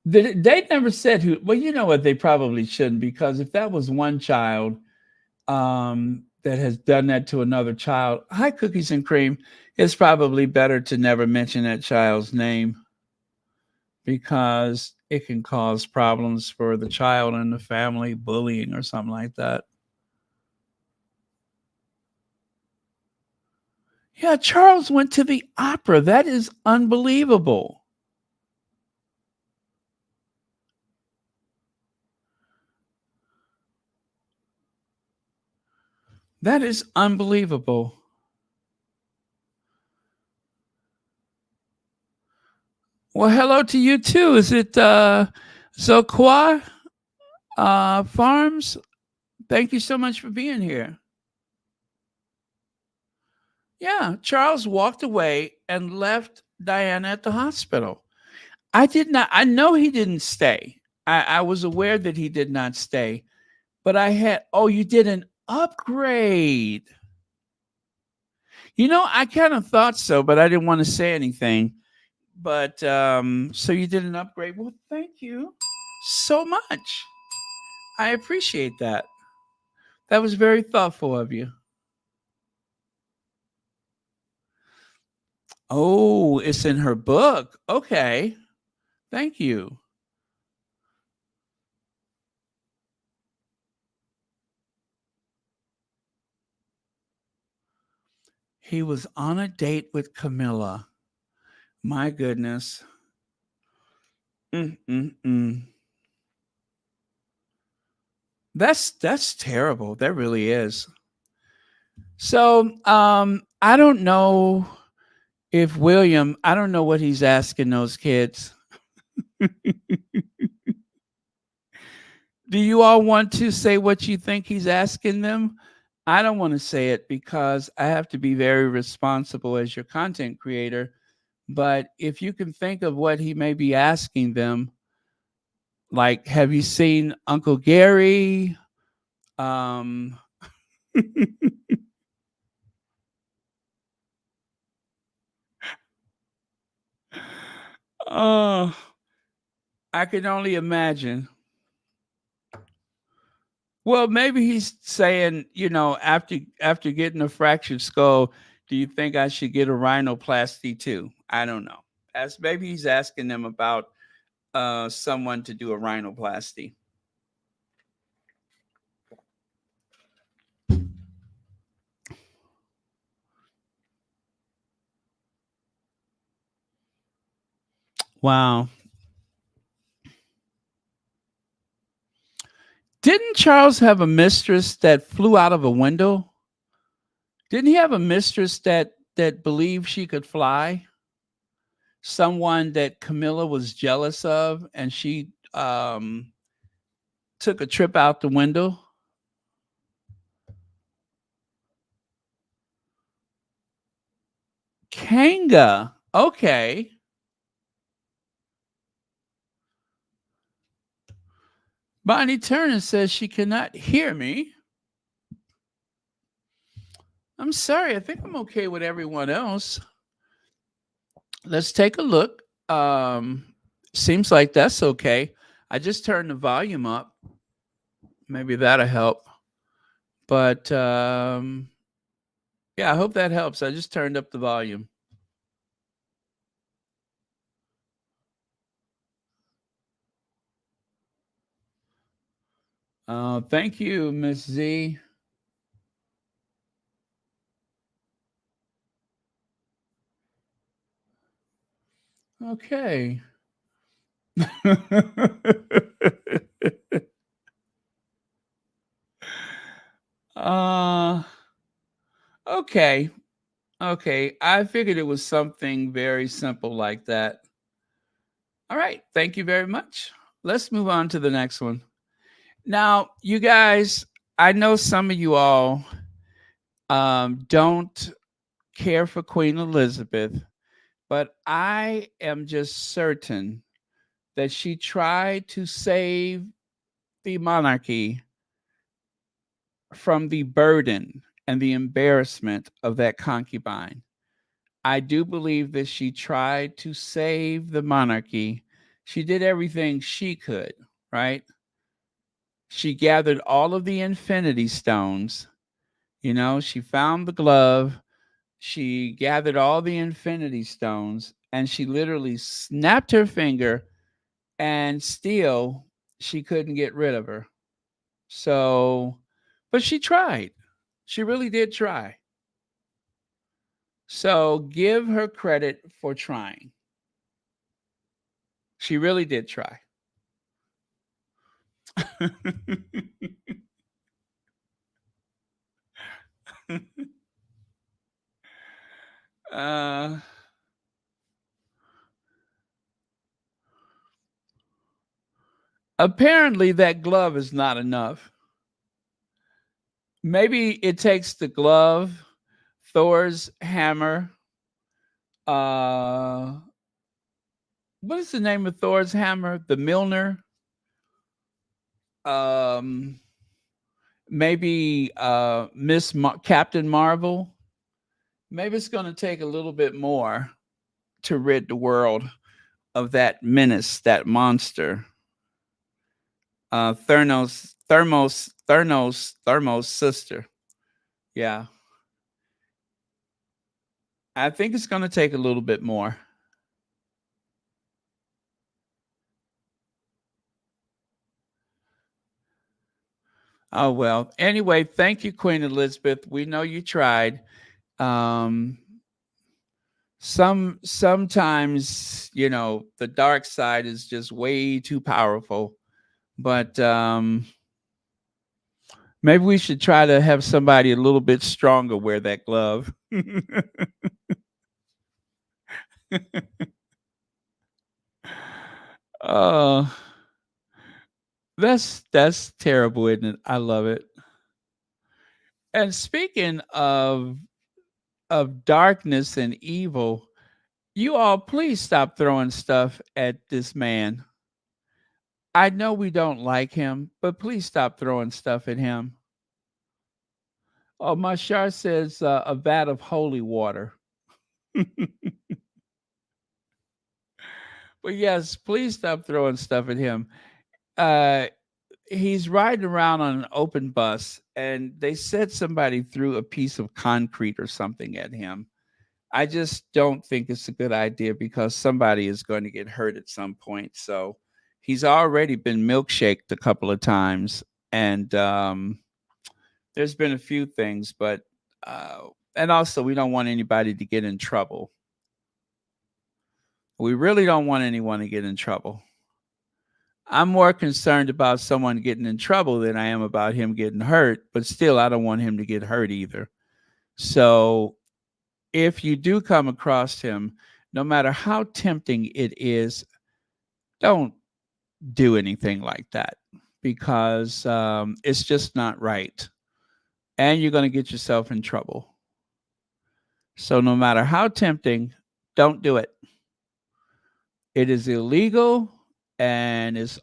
They never said who. Well, you know what? They probably shouldn't, because if that was one child that has done that to another child, hi, cookies and cream, it's probably better to never mention that child's name, because it can cause problems for the child and the family, bullying or something like that. Yeah, Charles went to the opera. That is unbelievable. That is unbelievable. Well, hello to you too. Is it Zoqua Farms? Thank you so much for being here. Yeah, Charles walked away and left Diana at the hospital. I did not, I know he didn't stay. I was aware that he did not stay, but oh, you did an upgrade. I kind of thought so, but I didn't want to say anything. But so you did an upgrade. Well, thank you so much. I appreciate that. That was very thoughtful of you. Oh, it's in her book. Okay. Thank you. He was on a date with Camila. My goodness. Mm-mm-mm. That's terrible. That really is. So, I don't know if William, I don't know what he's asking those kids. Do you all want to say what you think he's asking them? I don't want to say it because I have to be very responsible as your content creator. But if you can think of what he may be asking them, like, have you seen Uncle Gary? Um, oh, I can only imagine. Well, maybe he's saying, after getting a fractured skull, do you think I should get a rhinoplasty too? I don't know. As maybe he's asking them about someone to do a rhinoplasty. Wow. Didn't Charles have a mistress that flew out of a window? Didn't he have a mistress that believed she could fly? someone that Camila was jealous of, and she took a trip out the window. Kanga. Okay. Bonnie Turner says she cannot hear me. I'm sorry. I think I'm okay with everyone else. Let's take a look. Seems like that's okay. I just turned the volume up. Maybe that'll help. But yeah, I hope that helps. I just turned up the volume. Thank you, Miss Z. Okay. uh okay. Okay. I figured it was something very simple like that. All right. Thank you very much. Let's move on to the next one. Now, you guys, I know some of you all don't care for Queen Elizabeth, but I am just certain that she tried to save the monarchy from the burden and the embarrassment of that concubine. I do believe that she tried to save the monarchy. She did everything she could, right? She gathered all of the infinity stones. She found the glove. She gathered all the infinity stones and she literally snapped her finger, and still she couldn't get rid of her. So, but she tried. She really did try. So give her credit for trying. She really did try. uh, Apparently, that glove is not enough. Maybe it takes the glove, Thor's hammer. What is the name of Thor's hammer? The Milner. Um, Maybe Captain Marvel. Maybe it's going to take a little bit more to rid the world of that menace, that monster. Thermos sister. Yeah. I think it's going to take a little bit more. Oh, well. Anyway, thank you, Queen Elizabeth. We know you tried. Um, sometimes, the dark side is just way too powerful. But maybe we should try to have somebody a little bit stronger wear that glove. Oh, that's terrible, isn't it? I love it. And speaking of darkness and evil, you all please stop throwing stuff at this man. I know we don't like him, but please stop throwing stuff at him. Oh, Mashar says a vat of holy water. But yes, please stop throwing stuff at him. Uh, he's riding around on an open bus, and they said somebody threw a piece of concrete or something at him. I just don't think it's a good idea because somebody is going to get hurt at some point. So he's already been milkshaked a couple of times, and there's been a few things, but and also we don't want anybody to get in trouble. We really don't want anyone to get in trouble. I'm more concerned about someone getting in trouble than I am about him getting hurt, but still, I don't want him to get hurt either. So if you do come across him, no matter how tempting it is, don't do anything like that because it's just not right. And you're going to get yourself in trouble. So, no matter how tempting, don't do it. It is illegal and it's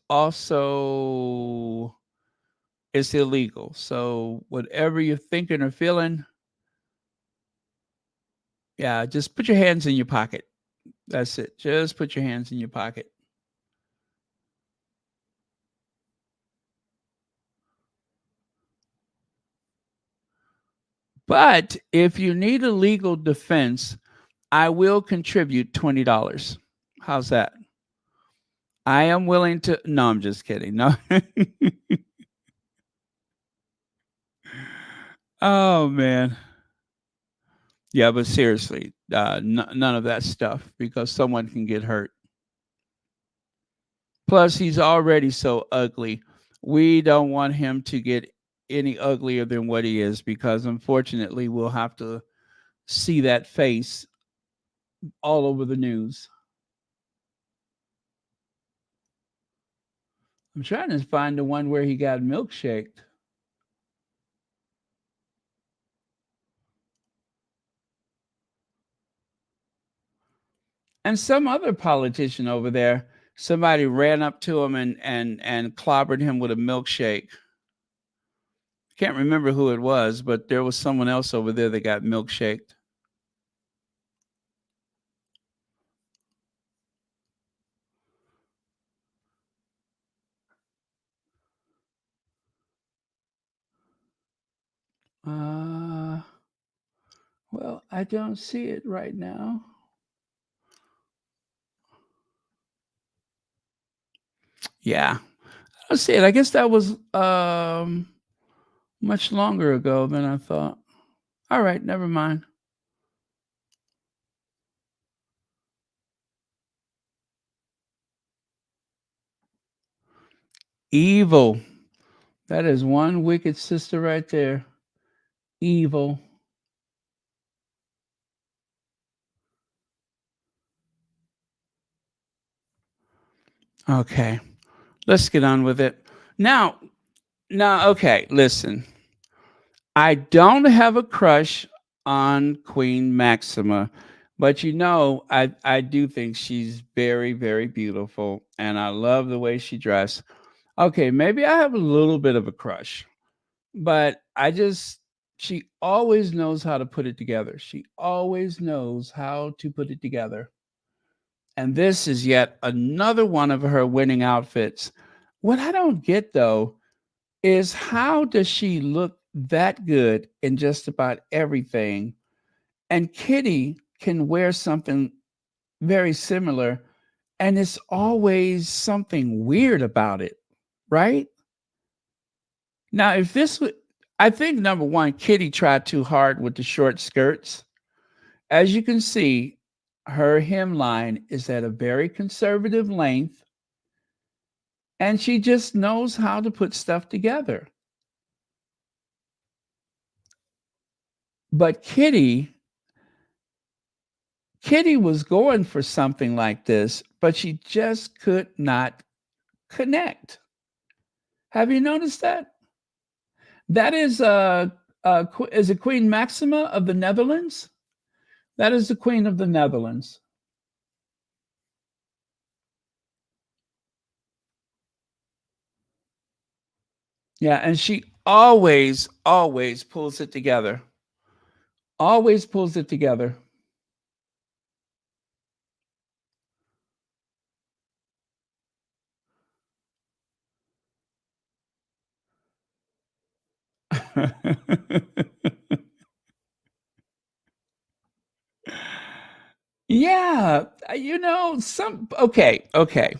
illegal. So, whatever you're thinking or feeling, yeah, just put your hands in your pocket. That's it. Just put your hands in your pocket. But if you need a legal defense, I will contribute $20. How's that? I am willing to. No, I'm just kidding. No. Oh, man. Yeah, but seriously, none of that stuff because someone can get hurt. Plus, he's already so ugly. We don't want him to get any uglier than what he is because unfortunately, we'll have to see that face all over the news. I'm trying to find the one where he got milkshaked. And some other politician over there, somebody ran up to him and clobbered him with a milkshake. Can't remember who it was, but there was someone else over there that got milkshaked. Well, I don't see it right now. Yeah, I don't see it. I guess that was much longer ago than I thought. All right, never mind. Evil. That is one wicked sister right there. Evil. Okay, let's get on with it. Now, okay, listen. I don't have a crush on Queen Maxima, but I do think she's very, very beautiful, and I love the way she dressed. Okay, maybe I have a little bit of a crush, but she always knows how to put it together. She always knows how to put it together. And this is yet another one of her winning outfits. What I don't get though is how does she look that good in just about everything? And Kitty can wear something very similar, and it's always something weird about it, right? Now, if this would, I think number one, Kitty tried too hard with the short skirts. As you can see, her hemline is at a very conservative length, and she just knows how to put stuff together. But Kitty was going for something like this, but she just could not connect. Have you noticed that? That is it Queen Maxima of the Netherlands? That is the Queen of the Netherlands. Yeah, and she always pulls it together. Always pulls it together. Yeah, okay.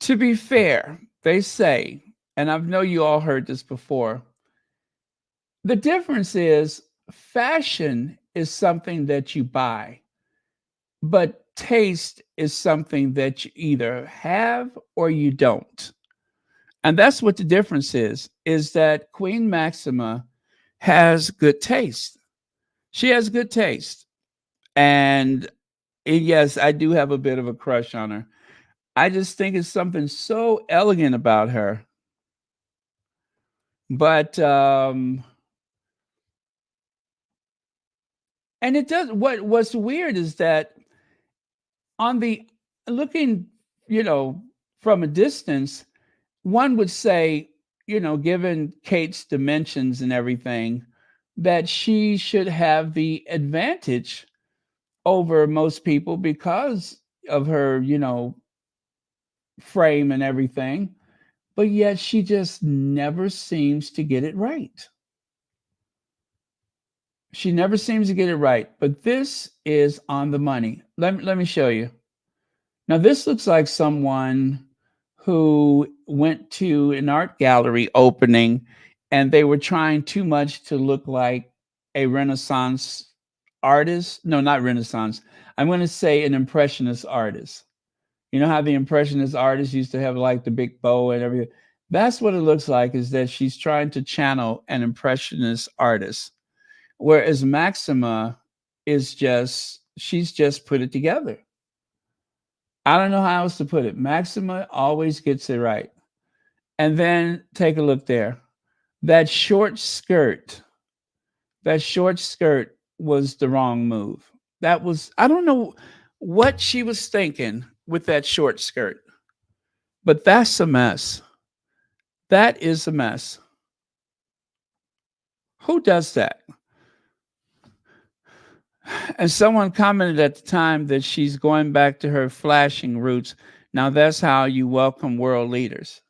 To be fair, they say, and I know you all heard this before, the difference is fashion is something that you buy, but taste is something that you either have or you don't. And that's what the difference is that Queen Maxima has good taste. She has good taste. And yes, I do have a bit of a crush on her. I just think it's something so elegant about her. But and it does what's weird is that on the looking, you know, from a distance, one would say, you know, given Kate's dimensions and everything, that she should have the advantage over most people because of her, you know, frame and everything. But yet she just never seems to get it right. She never seems to get it right. But this is on the money. Let me show you. Now, this looks like someone who went to an art gallery opening and they were trying too much to look like a Renaissance artist. No, not Renaissance. I'm going to say an Impressionist artist. You know how the Impressionist artists used to have like the big bow and everything? That's what it looks like, is that she's trying to channel an Impressionist artist. Whereas Maxima is just, she's just put it together. I don't know how else to put it. Maxima always gets it right. And then take a look there. That short skirt, that short skirt was the wrong move. That was, I don't know what she was thinking with that short skirt, but that's a mess. That is a mess. Who does that? And someone commented at the time that she's going back to her flashing roots. Now, that's how you welcome world leaders.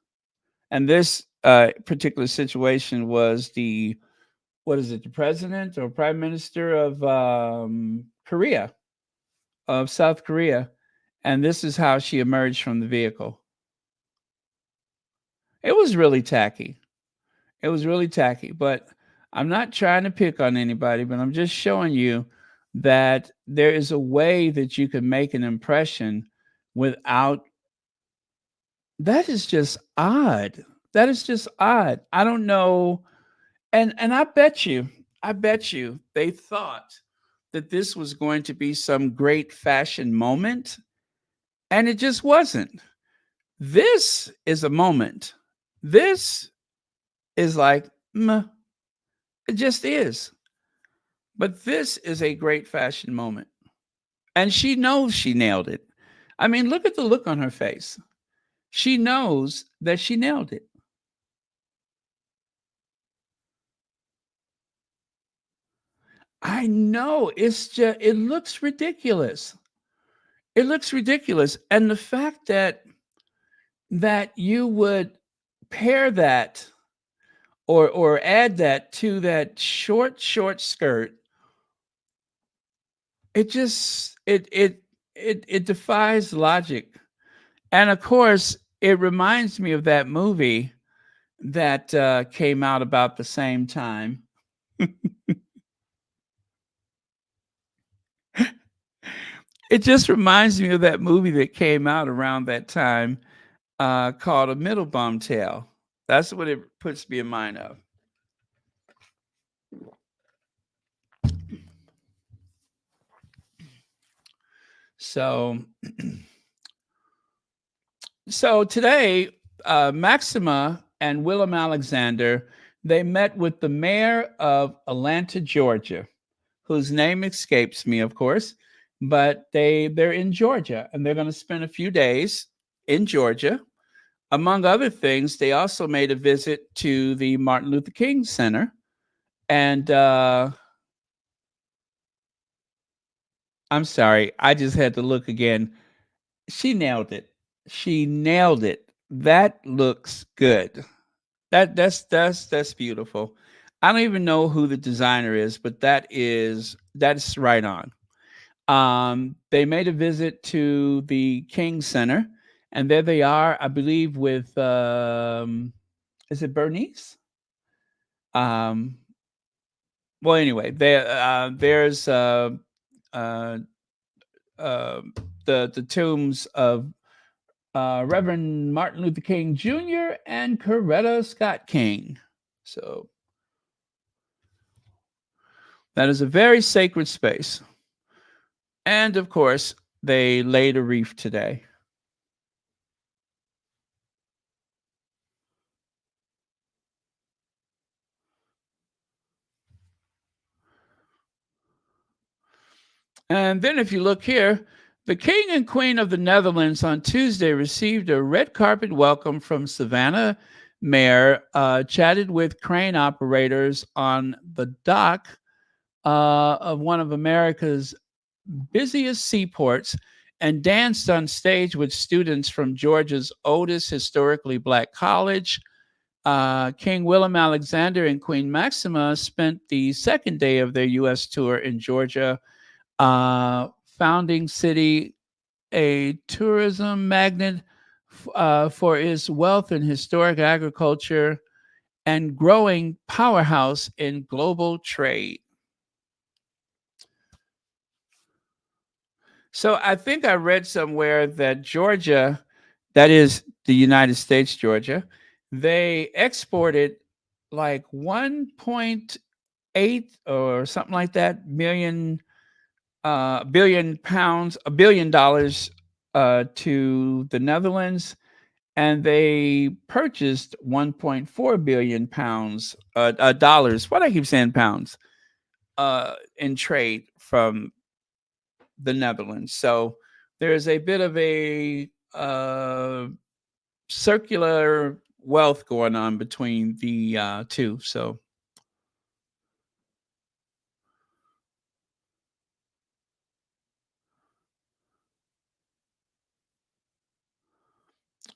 And this particular situation was the, what is it, the president or prime minister of Korea, of South Korea. And this is how she emerged from the vehicle. It was really tacky. It was really tacky. But I'm not trying to pick on anybody, but I'm just showing you that there is a way that you can make an impression without. That is just odd. That is just odd. I don't know. And I bet you they thought that this was going to be some great fashion moment, and it just wasn't. This is a moment. This is like, meh, it just is. But this is a great fashion moment. And she knows she nailed it. I mean, look at the look on her face. She knows that she nailed it. I know. It's just, it looks ridiculous. It looks ridiculous. And the fact that you would pair that or add that to that short skirt, it just it defies logic. And of course, it reminds me of that movie that came out about the same time. It just reminds me of that movie that came out around that time called A Middleton Tale. That's what it puts me in mind of. So, so today, Maxima and Willem Alexander, they met with the mayor of Atlanta, Georgia, whose name escapes me, of course, but they're in Georgia and they're going to spend a few days in Georgia. Among other things, they also made a visit to the Martin Luther King Center, and I'm sorry, I just had to look again. She nailed it. She nailed it. That looks good. That's beautiful. I don't even know who the designer is, but that's right on. They made a visit to the King Center, and there they are, I believe, with is it Bernice? Um, well, anyway, there's uh, uh, the tombs of Reverend Martin Luther King Jr. and Coretta Scott King. So that is a very sacred space. And of course, They laid a reef today. And then if you look here, the King and Queen of the Netherlands on Tuesday received a red carpet welcome from Savannah Mayor, chatted with crane operators on the dock of one of America's busiest seaports, and danced on stage with students from Georgia's oldest historically black college. King Willem Alexander and Queen Maxima spent the second day of their U.S. tour in Georgia, founding city, a tourism magnet for its wealth in historic agriculture and growing powerhouse in global trade. So I think I read somewhere that Georgia, that is the United States, Georgia, they exported like 1.8 or something like that billion pounds, $1 billion to the Netherlands, and they purchased 1.4 billion pounds dollars. What I keep saying pounds in trade from the Netherlands. So there's a bit of a circular wealth going on between the two. So,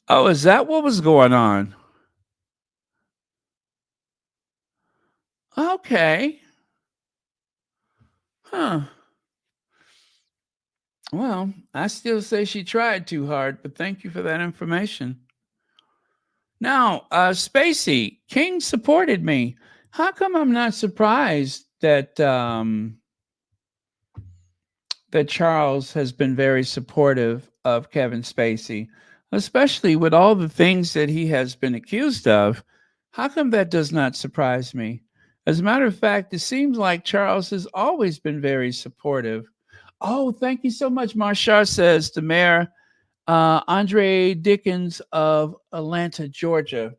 oh, is that what was going on? Okay. Huh. Well, I still say she tried too hard, but thank you for that information. Now, Spacey, King supported me. How come I'm not surprised that Charles has been very supportive of Kevin Spacey, especially with all the things that he has been accused of? How come that does not surprise me? As a matter of fact, it seems like Charles has always been very supportive. Oh, thank you so much. Marshall says the mayor, Andre Dickens of Atlanta, Georgia.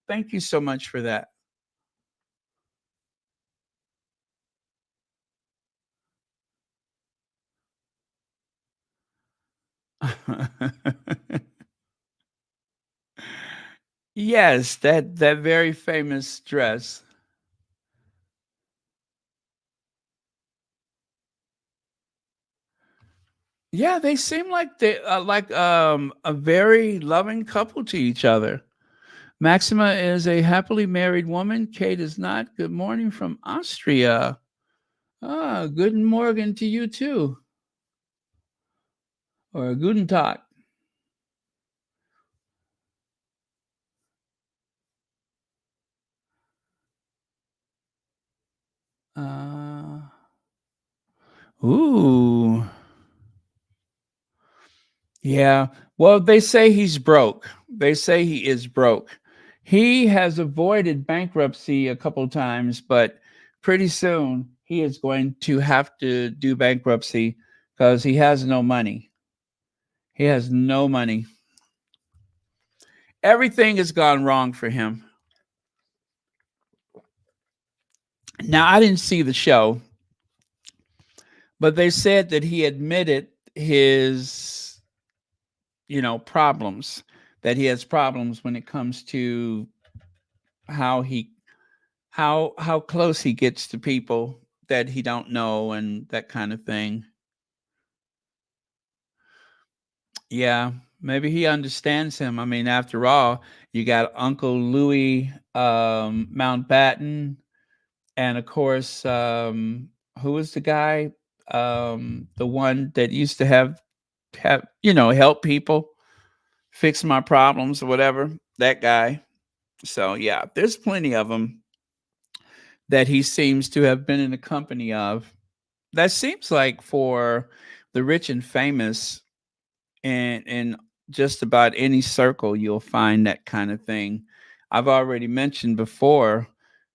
Thank you so much for that. Yes, that very famous dress. Yeah, they seem like they a very loving couple to each other. Maxima is a happily married woman. Kate is not. Good morning from Austria. Ah, good morning to you too, or guten Tag. Uh, ooh, yeah. Well, they say he's broke. They say he is broke. He has avoided bankruptcy a couple times, but pretty soon he is going to have to do bankruptcy because he has no money. He has no money. Everything has gone wrong for him. Now, I didn't see the show, but they said that he admitted his, problems, that he has problems when it comes to how he how close he gets to people that he don't know and that kind of thing. Yeah, maybe he understands him. I mean, after all, you got Uncle Louis Mountbatten, and of course, who was the guy, the one that used to have help people, fix my problems or whatever. That guy. So yeah, there's plenty of them that he seems to have been in the company of. That seems like for the rich and famous, and in just about any circle you'll find that kind of thing. I've already mentioned before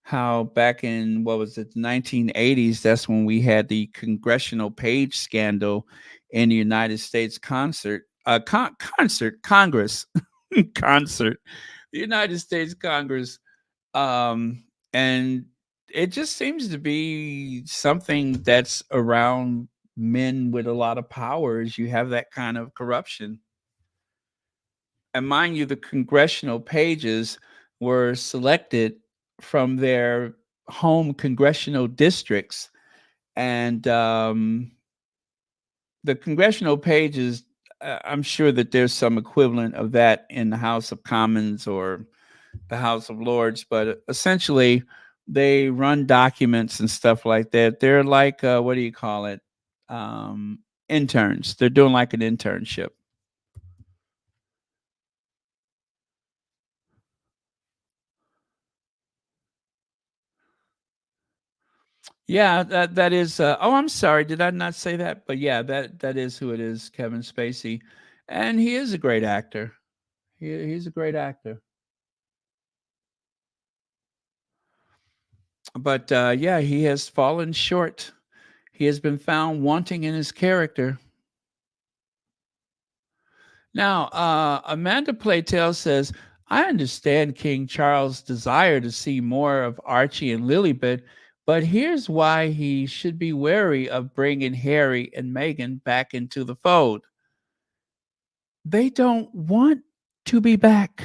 how back in, what was it, the 1980s, that's when we had the congressional page scandal in the United States Congress, concert, the United States Congress, and it just seems to be something that's around men with a lot of powers. You have that kind of corruption, and mind you, the congressional pages were selected from their home congressional districts, and the congressional pages. I'm sure that there's some equivalent of that in the House of Commons or the House of Lords, but essentially they run documents and stuff like that. They're like what do you call it? Um, Interns. They're doing like an internship. Yeah, that is. Oh, I'm sorry. Did I not say that? But yeah, that is who it is, Kevin Spacey, and he is a great actor. He's a great actor. But yeah, he has fallen short. He has been found wanting in his character. Now, Amanda Playtell says, I understand King Charles' desire to see more of Archie and Lilibet, but here's why he should be wary of bringing Harry and Meghan back into the fold. They don't want to be back.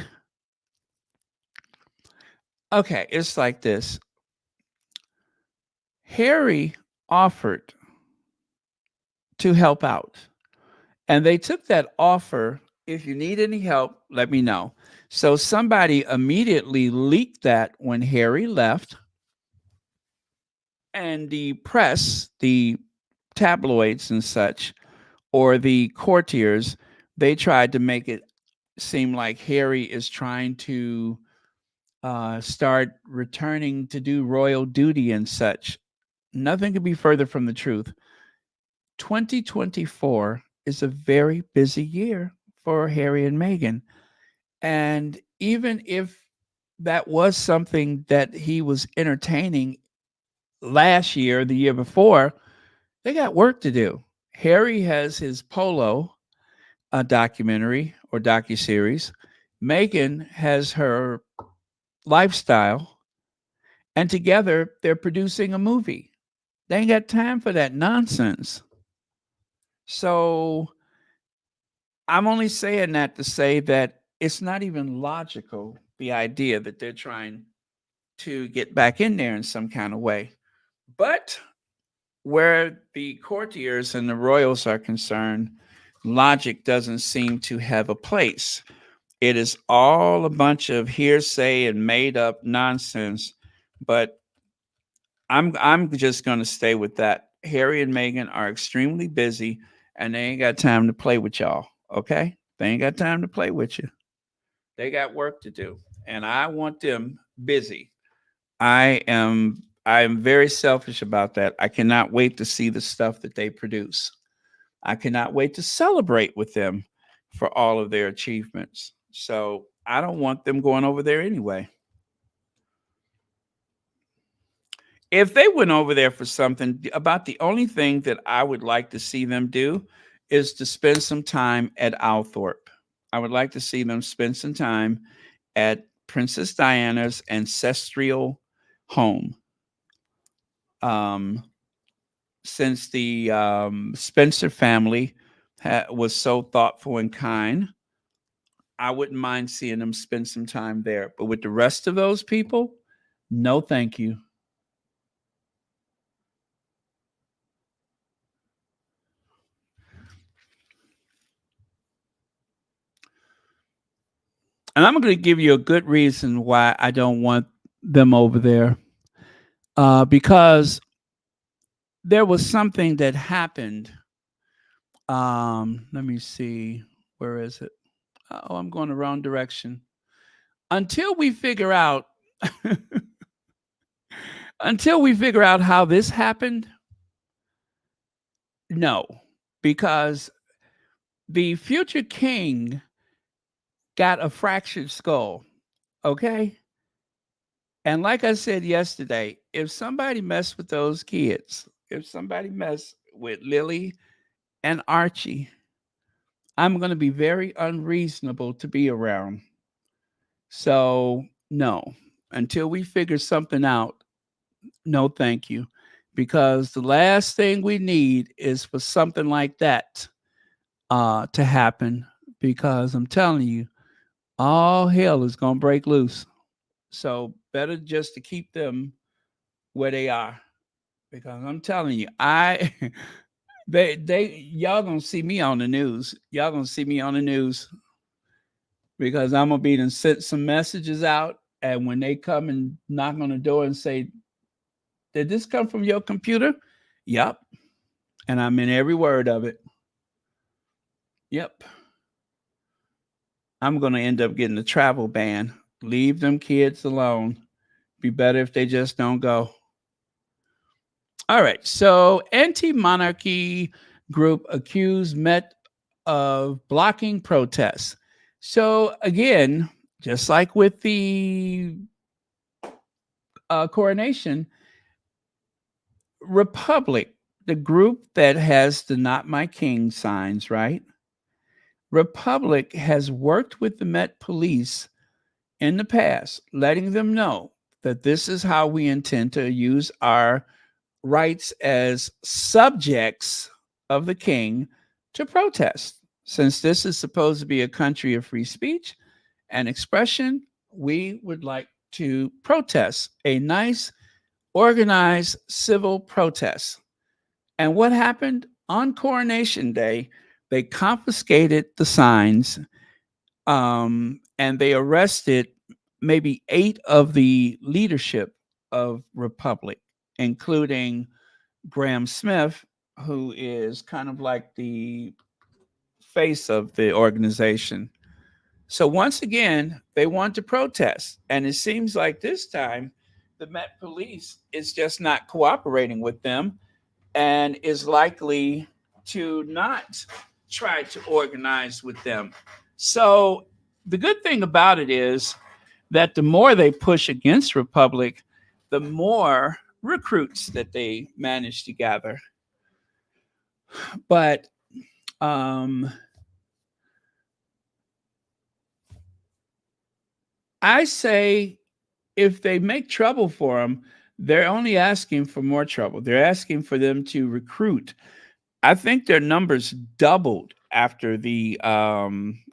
Okay, it's like this. Harry offered to help out, and they took that offer. If you need any help, let me know. So somebody immediately leaked that when Harry left, and the press, the tabloids and such, or the courtiers, they tried to make it seem like Harry is trying to start returning to do royal duty and such. Nothing could be further from the truth. 2024 is a very busy year for Harry and Meghan. And even if that was something that he was entertaining last year, the year before, they got work to do. Harry has his Polo documentary or docuseries. Meghan has her lifestyle, and together they're producing a movie. They ain't got time for that nonsense. So I'm only saying that to say that it's not even logical, the idea that they're trying to get back in there in some kind of way. But where the courtiers and the royals are concerned, logic doesn't seem to have a place. It is all a bunch of hearsay and made up nonsense. But I'm just gonna stay with that. Harry and Meghan are extremely busy and they ain't got time to play with y'all. Okay? They ain't got time to play with you. They got work to do. And I want them busy. I am very selfish about that. I cannot wait to see the stuff that they produce. I cannot wait to celebrate with them for all of their achievements. So I don't want them going over there anyway. If they went over there for something, about the only thing that I would like to see them do is to spend some time at Althorpe. I would like to see them spend some time at Princess Diana's ancestral home. Um, since the Spencer family was so thoughtful and kind, I wouldn't mind seeing them spend some time there. But with the rest of those people, no, thank you. And I'm going to give you a good reason why I don't want them over there. Because there was something that happened. Let me see. Where is it? Oh, I'm going the wrong direction. Until we figure out, until we figure out how this happened, no, because the future king got a fractured skull. Okay. And like I said yesterday, if somebody messed with those kids, if somebody messed with Lily and Archie, I'm going to be very unreasonable to be around. So, no, until we figure something out, no, thank you. Because the last thing we need is for something like that to happen. Because I'm telling you, all hell is going to break loose. So, better just to keep them where they are. Because I'm telling you, y'all gonna see me on the news. Y'all gonna see me on the news because I'm gonna be to sent some messages out, and when they come and knock on the door and say, "Did this come from your computer?" Yep, and I'm in every word of it. Yep, I'm gonna end up getting a travel ban. Leave them kids alone. Be better if they just don't go. All right. So, anti-monarchy group accused Met of blocking protests. So, again, just like with the coronation, Republic, the group that has the Not My King signs, right? Republic has worked with the Met Police in the past, letting them know that this is how we intend to use our rights as subjects of the king to protest. Since this is supposed to be a country of free speech and expression, we would like to protest a nice, organized civil protest. And what happened on Coronation Day? They confiscated the signs and they arrested maybe 8 of the leadership of Republic, including Graham Smith, who is kind of like the face of the organization. So once again, they want to protest. And it seems like this time the Met Police is just not cooperating with them and is likely to not try to organize with them. So the good thing about it is that the more they push against Republic, the more recruits that they manage to gather. But um, I say if they make trouble for them, they're only asking for more trouble. They're asking for them to recruit. I think their numbers doubled after the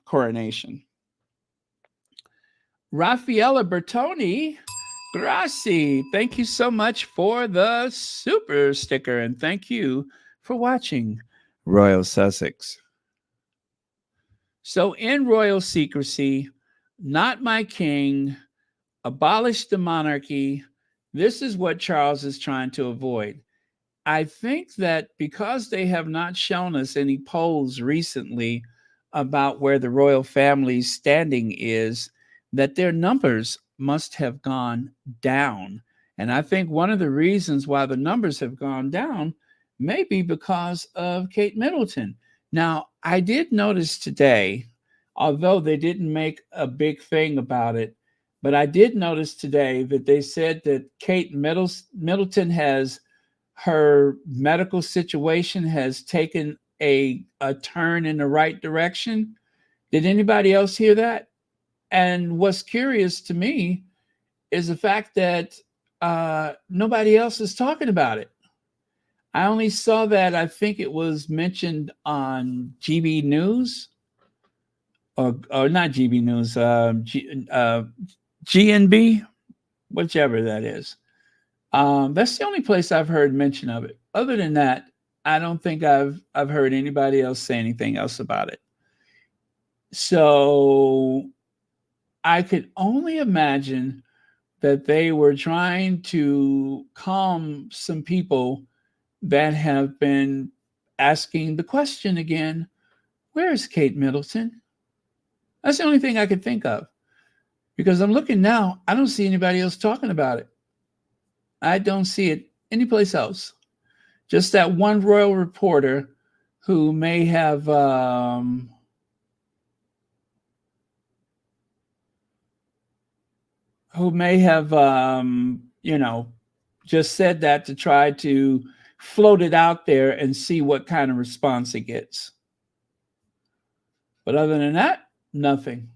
coronation. Raffaella Bertoni, grazie. Thank you so much for the super sticker, and thank you for watching Royal Sussex. So, in royal secrecy, Not My King, abolish the monarchy. This is what Charles is trying to avoid. I think that because they have not shown us any polls recently about where the royal family's standing is, that their numbers must have gone down. And I think one of the reasons why the numbers have gone down may be because of Kate Middleton. Now, I did notice today, although they didn't make a big thing about it, but I did notice today that they said that Middleton has her medical situation has taken a turn in the right direction. Did anybody else hear that? And what's curious to me is the fact that nobody else is talking about it. I only saw that, I think it was mentioned on GB News, or not GB News, GNB, whichever that is. That's the only place I've heard mention of it. Other than that, I don't think I've heard anybody else say anything else about it. So I could only imagine that they were trying to calm some people that have been asking the question again, where is Kate Middleton? That's the only thing I could think of. Because I'm looking now, I don't see anybody else talking about it. I don't see it anyplace else. Just that one royal reporter who may have just said that to try to float it out there and see what kind of response it gets. But other than that, nothing.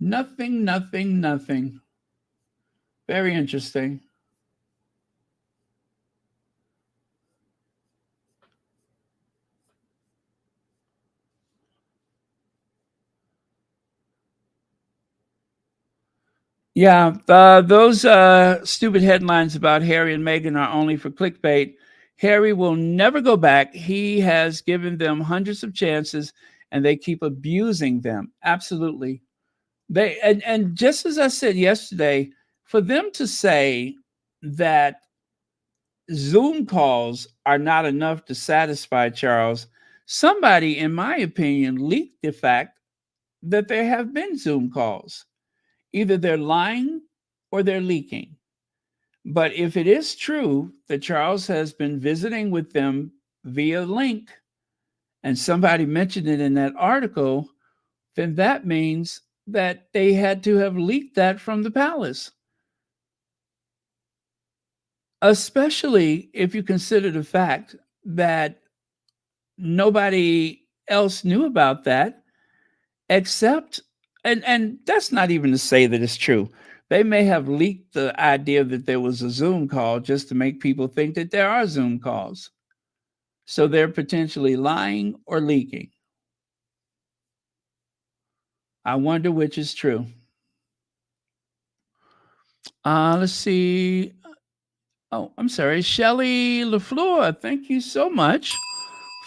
Nothing, nothing, nothing. Very interesting. Yeah, those stupid headlines about Harry and Meghan are only for clickbait. Harry will never go back. He has given them hundreds of chances and they keep abusing them. Absolutely. And just as I said yesterday, for them to say that Zoom calls are not enough to satisfy Charles, somebody, in my opinion, leaked the fact that there have been Zoom calls. Either they're lying or they're leaking. But if it is true that Charles has been visiting with them via link, and somebody mentioned it in that article, then that means that they had to have leaked that from the palace. Especially if you consider the fact that nobody else knew about that except, and that's not even to say that it's true. They may have leaked the idea that there was a Zoom call just to make people think that there are Zoom calls. So they're potentially lying or leaking. I wonder which is true. Let's see. Oh, I'm sorry. Shelley LaFleur, thank you so much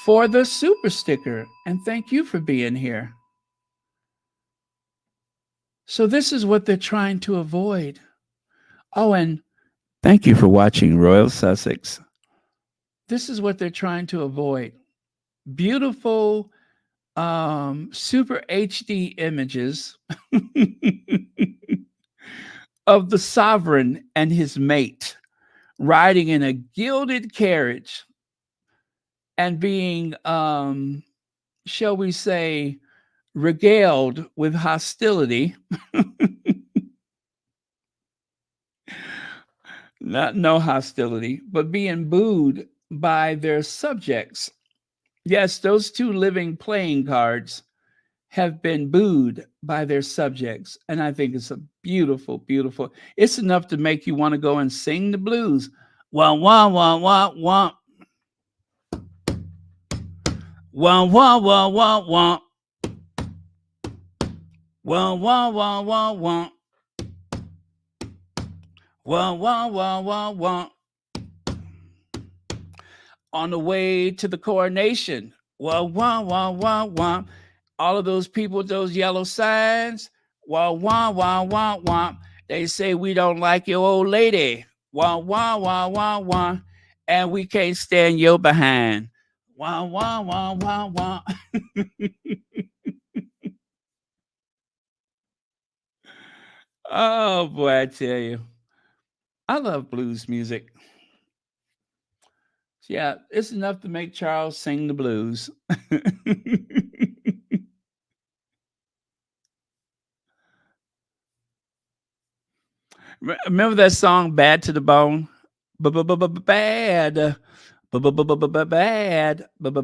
for the super sticker. And thank you for being here. So this is what they're trying to avoid. Oh, and thank you for watching Royal Sussex. This is what they're trying to avoid. Beautiful super HD images of the sovereign and his mate riding in a gilded carriage and being, shall we say, regaled with hostility. No hostility, but being booed by their subjects. Yes, those two living playing cards have been booed by their subjects. And I think it's a beautiful, beautiful. It's enough to make you want to go and sing the blues. Wah, wah, wah, wah, wah. Wah, wah, wah, wah, wah. Wah, wah, wah, wah, wah. Wah, wah, wah, wah, wah. On the way to the coronation. Wah, wah, wah, wah, wah. All of those people with those yellow signs. Wah, wah, wah, wah, wah. They say we don't like your old lady. Wah, wah, wah, wah, wah. And we can't stand your behind. Wah, wah, wah, wah, wah. Oh, boy, I tell you. I love blues music. Yeah, it's enough to make Charles sing the blues. Remember that song "Bad to the Bone"? Bad, bad,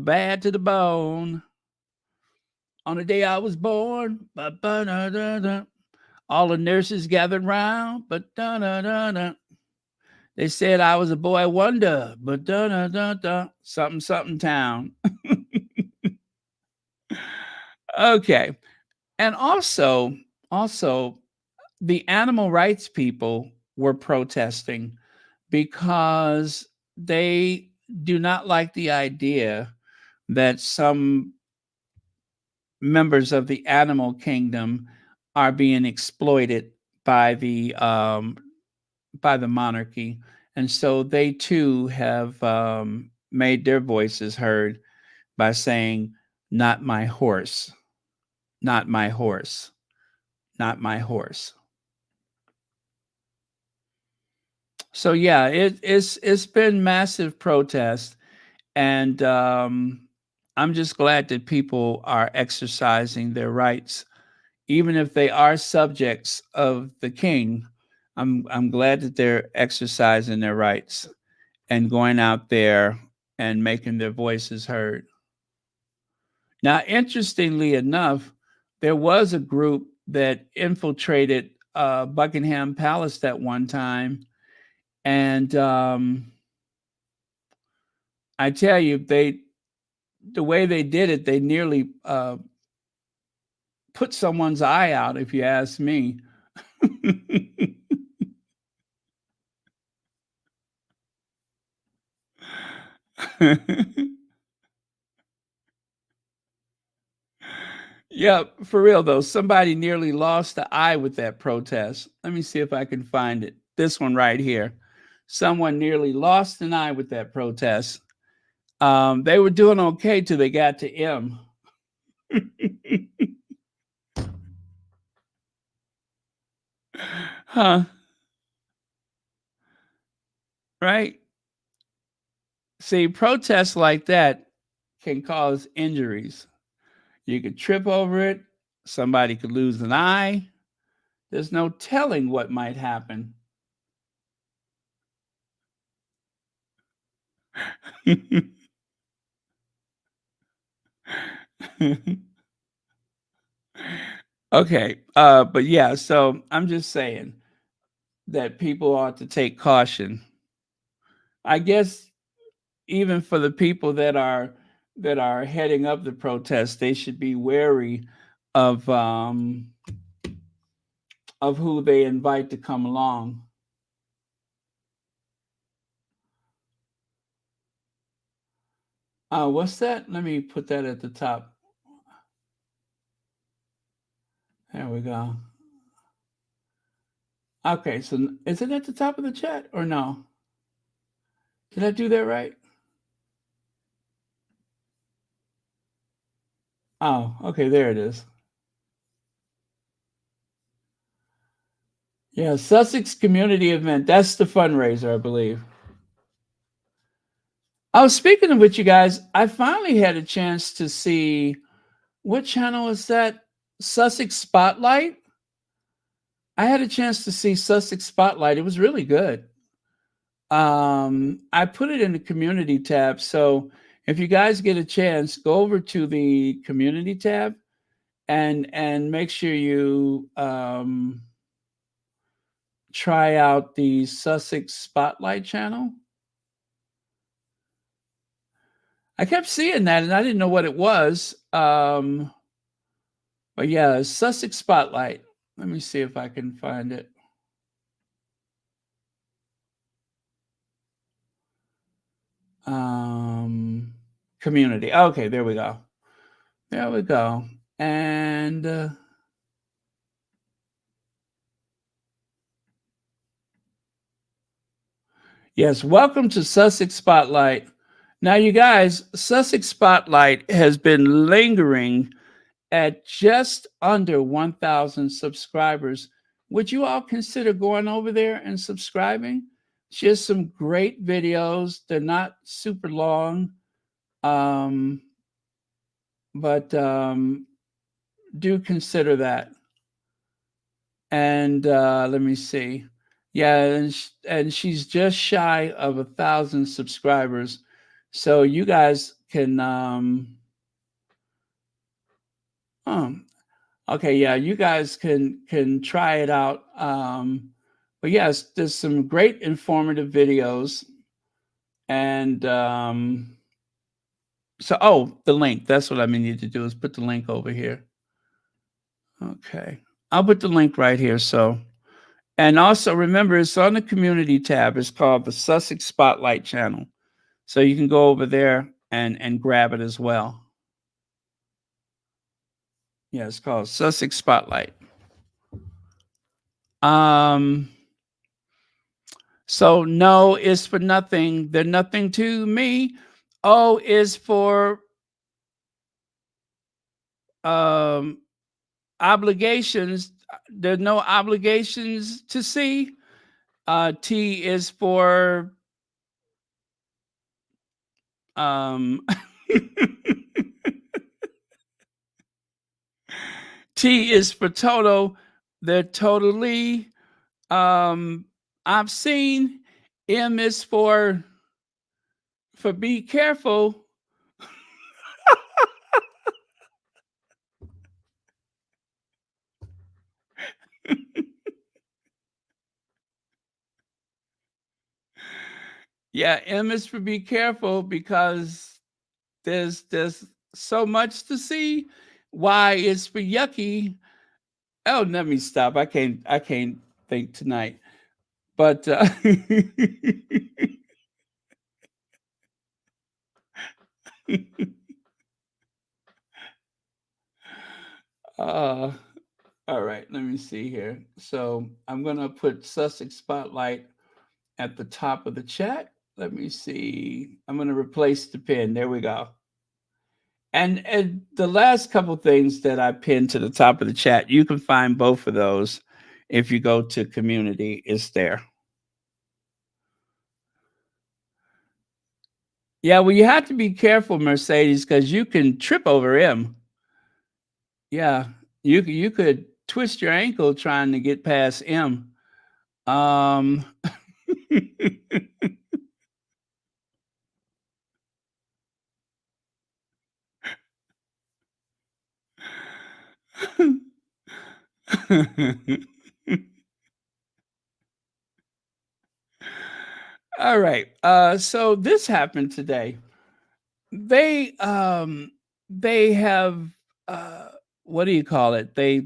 bad to the bone. On the day I was born, all the nurses gathered round, but they said I was a boy wonder, but something something town. Okay, and also the animal rights people were protesting because they do not like the idea that some members of the animal kingdom are being exploited by the monarchy, and so they too have made their voices heard by saying, "Not my horse, not my horse, not my horse." So yeah, it's been massive protest, and I'm just glad that people are exercising their rights, even if they are subjects of the king. I'm glad that they're exercising their rights. and going out there and making their voices heard. Now, interestingly enough, there was a group that infiltrated Buckingham Palace at one time, and I tell you, the way they did it, they nearly put someone's eye out, if you ask me. Yeah, for real though, somebody nearly lost the eye with that protest. Let me see if I can find it. This one right here. Someone nearly lost an eye with that protest. They were doing okay till they got to M. Huh? Right? See, protests like that can cause injuries. You could trip over it. Somebody could lose an eye. There's no telling what might happen. Okay. But yeah, so I'm just saying that people ought to take caution. I guess even for the people that are heading up the protest, they should be wary of who they invite to come along. What's that? Let me put that at the top. There we go. Okay, so is it at the top of the chat or no? Did I do that right? Oh, okay, there it is. Yeah, Sussex community event. That's the fundraiser, I believe. Oh, speaking of which, you guys, I finally had a chance to see what channel is that? Sussex Spotlight. I had a chance to see Sussex Spotlight. It was really good. I put it in the community tab. So if you guys get a chance, go over to the community tab and make sure you try out the Sussex Spotlight channel. I kept seeing that and I didn't know what it was. But yeah, Sussex Spotlight. Let me see if I can find it. Community. Okay, there we go. There we go. And yes, welcome to Sussex Spotlight. Now, you guys, Sussex Spotlight has been lingering at just under 1,000 subscribers. Would you all consider going over there and subscribing? Just some great videos. They're not super long, but do consider that. And let me see. Yeah, and she's just shy of 1,000 subscribers. So you guys can okay, yeah, you guys can try it out. But yes, there's some great informative videos. And so the link. That's what I need to do is put the link over here. Okay. I'll put the link right here. So, and also remember, it's on the community tab. It's called the Sussex Spotlight channel. So you can go over there and grab it as well. Yeah, it's called Sussex Spotlight. So no is for nothing. They're nothing to me. O is for obligations. There's no obligations to see. T is for T is for total. They're totally obscene. M is for for be careful. Yeah, M is for be careful because there's so much to see. Y is for yucky. Oh, let me stop. I can't think tonight. But uh all right, let me see here. So I'm gonna put Sussex Spotlight at the top of the chat. Let me see. I'm gonna replace the pin. There we go. And the last couple things that I pinned to the top of the chat, you can find both of those if you go to community. It's there. Yeah, well, you have to be careful, Mercedes, because you can trip over him. Yeah, you could twist your ankle trying to get past M. Um, All right. So this happened today. They um they have uh what do you call it? They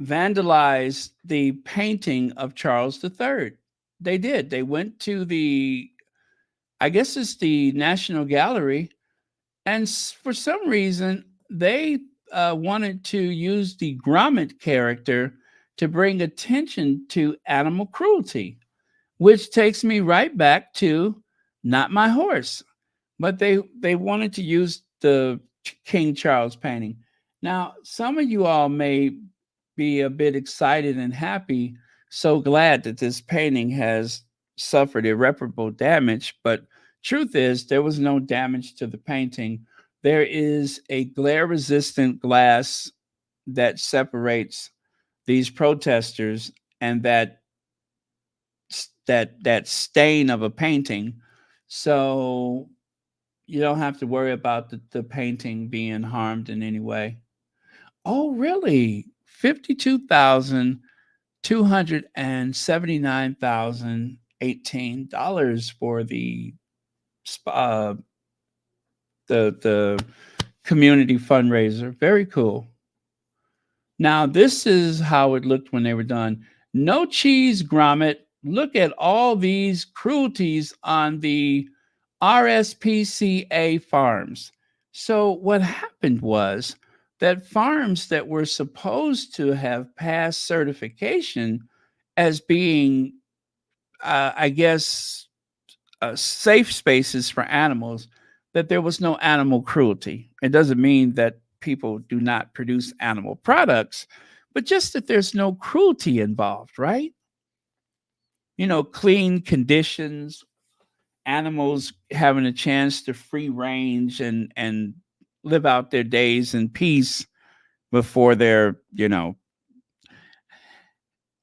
vandalized the painting of Charles III. They did. They went to the, I guess it's the National Gallery, and for some reason they wanted to use the Gromit character to bring attention to animal cruelty, which takes me right back to Not My Horse. But they wanted to use the King Charles painting. Now, some of you all may be a bit excited and happy, so glad that this painting has suffered irreparable damage, but truth is there was no damage to the painting. There is a glare resistant glass that separates these protesters and that stain of a painting. So you don't have to worry about the painting being harmed in any way. Oh, really? $52,279,018 for the community fundraiser. Very cool. Now, this is how it looked when they were done. No cheese grommet. Look at all these cruelties on the RSPCA farms. So, what happened was that farms that were supposed to have passed certification as being, I guess, safe spaces for animals, that there was no animal cruelty. It doesn't mean that people do not produce animal products, but just that there's no cruelty involved, right? You know, clean conditions, animals having a chance to free range and live out their days in peace before they're,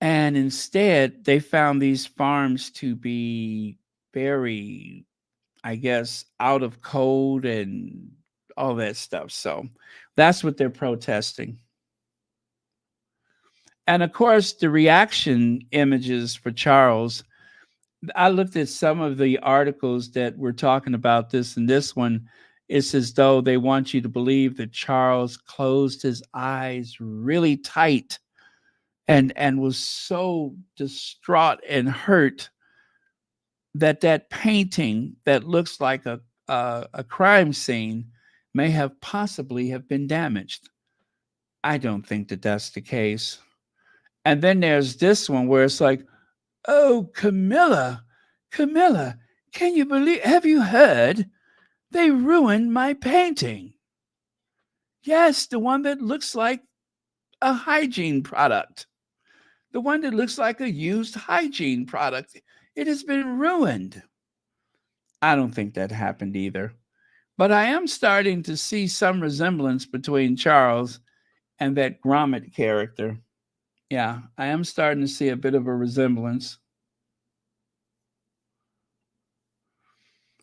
and instead they found these farms to be very, I guess, out of code and all that stuff. So that's what they're protesting. And of course, the reaction images for Charles, I looked at some of the articles that were talking about this, and this one, it's as though they want you to believe that Charles closed his eyes really tight and was so distraught and hurt that that painting that looks like a crime scene may have possibly have been damaged. I don't think that that's the case. And then there's this one where it's like, oh, Camilla, can you believe, have you heard? They ruined my painting. Yes, the one that looks like a hygiene product. The one that looks like a used hygiene product. It has been ruined. I don't think that happened either. But I am starting to see some resemblance between Charles and that Gromit character. Yeah, I am starting to see a bit of a resemblance.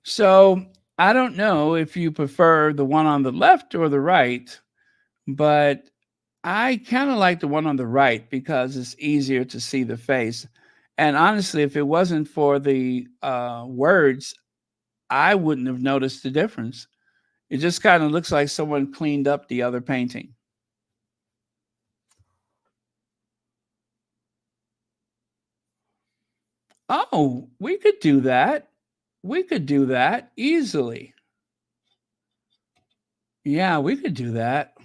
So I don't know if you prefer the one on the left or the right, but I kind of like the one on the right because it's easier to see the face. And honestly, if it wasn't for the words, I wouldn't have noticed the difference. It just kind of looks like someone cleaned up the other painting. Oh, we could do that. We could do that easily. Yeah, we could do that.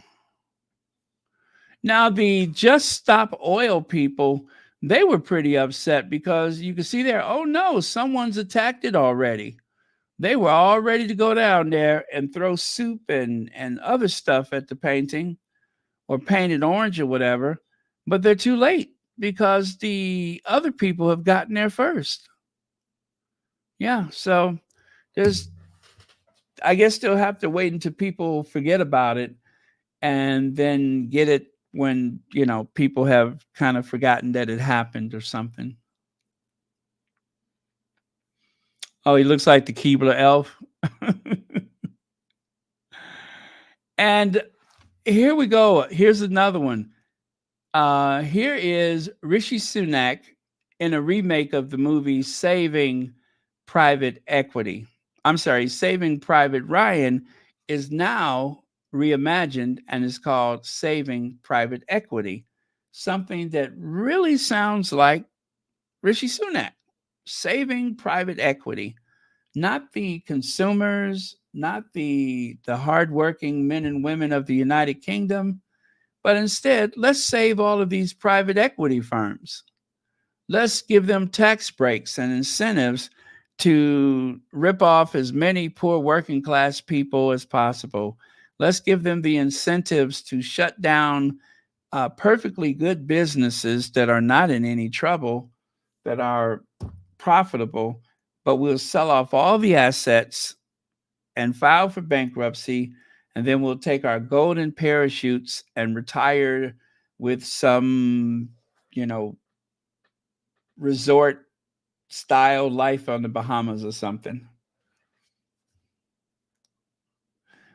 Now, the Just Stop Oil people, they were pretty upset because you can see there, oh no, someone's attacked it already. They were all ready to go down there and throw soup and other stuff at the painting or paint it orange or whatever, but they're too late because the other people have gotten there first. Yeah, so there's, I guess they'll have to wait until people forget about it and then get it when, people have kind of forgotten that it happened or something. Oh, he looks like the Keebler elf. And here we go. Here's another one. Here is Rishi Sunak in a remake of the movie Saving Private Equity. I'm sorry, Saving Private Ryan is now reimagined and is called Saving Private Equity, something that really sounds like Rishi Sunak. Saving private equity, not the consumers, not the hardworking men and women of the United Kingdom, but instead, let's save all of these private equity firms. Let's give them tax breaks and incentives to rip off as many poor working class people as possible. Let's give them the incentives to shut down perfectly good businesses that are not in any trouble, that are profitable, but we'll sell off all the assets and file for bankruptcy. And then we'll take our golden parachutes and retire with some, you know, resort style life on the Bahamas or something.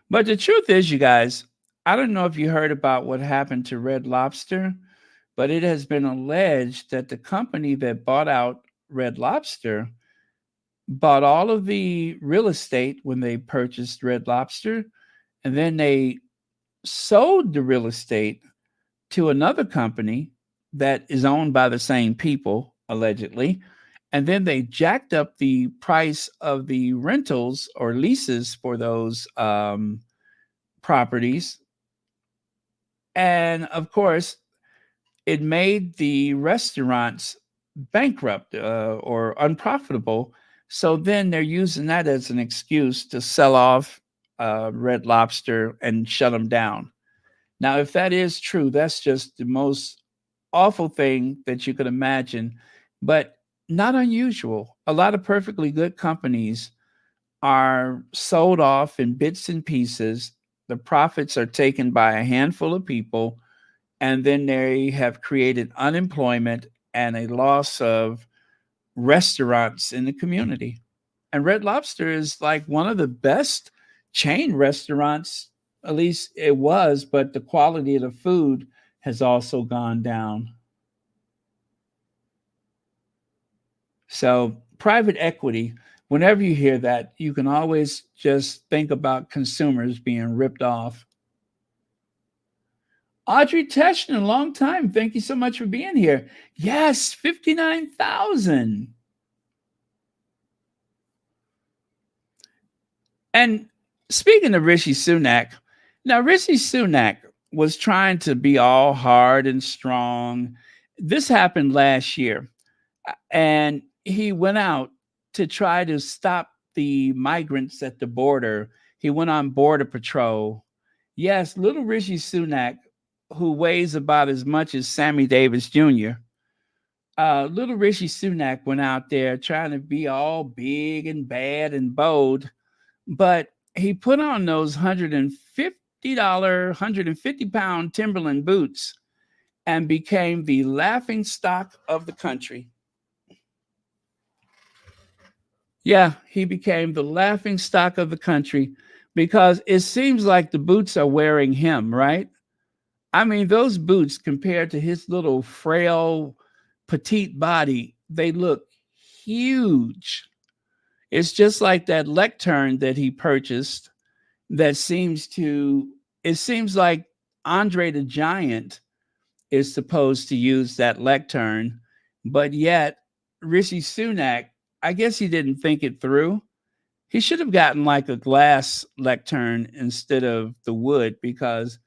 But the truth is, you guys, I don't know if you heard about what happened to Red Lobster, but it has been alleged that the company that bought out Red Lobster bought all of the real estate when they purchased Red Lobster, and then they sold the real estate to another company that is owned by the same people, allegedly. And then they jacked up the price of the rentals or leases for those properties. And of course, it made the restaurants bankrupt or unprofitable. So then they're using that as an excuse to sell off Red Lobster and shut them down. Now, if that is true, that's just the most awful thing that you could imagine, but not unusual. A lot of perfectly good companies are sold off in bits and pieces. The profits are taken by a handful of people, and then they have created unemployment and a loss of restaurants in the community. And Red Lobster is like one of the best chain restaurants, at least it was, but the quality of the food has also gone down. So, private equity, whenever you hear that, you can always just think about consumers being ripped off. Audrey Tesh, a long time. Thank you so much for being here. Yes, 59,000. And speaking of Rishi Sunak, now Rishi Sunak was trying to be all hard and strong. This happened last year, and he went out to try to stop the migrants at the border. He went on border patrol. Yes, little Rishi Sunak, who weighs about as much as Sammy Davis Jr., little Rishi Sunak went out there trying to be all big and bad and bold, but he put on those $150, 150-pound Timberland boots and became the laughing stock of the country. Yeah, he became the laughing stock of the country because it seems like the boots are wearing him, right? I mean, those boots compared to his little frail, petite body, they look huge. It's just like that lectern that he purchased that seems to, it seems like Andre the Giant is supposed to use that lectern, but yet Rishi Sunak, I guess he didn't think it through. He should have gotten like a glass lectern instead of the wood because,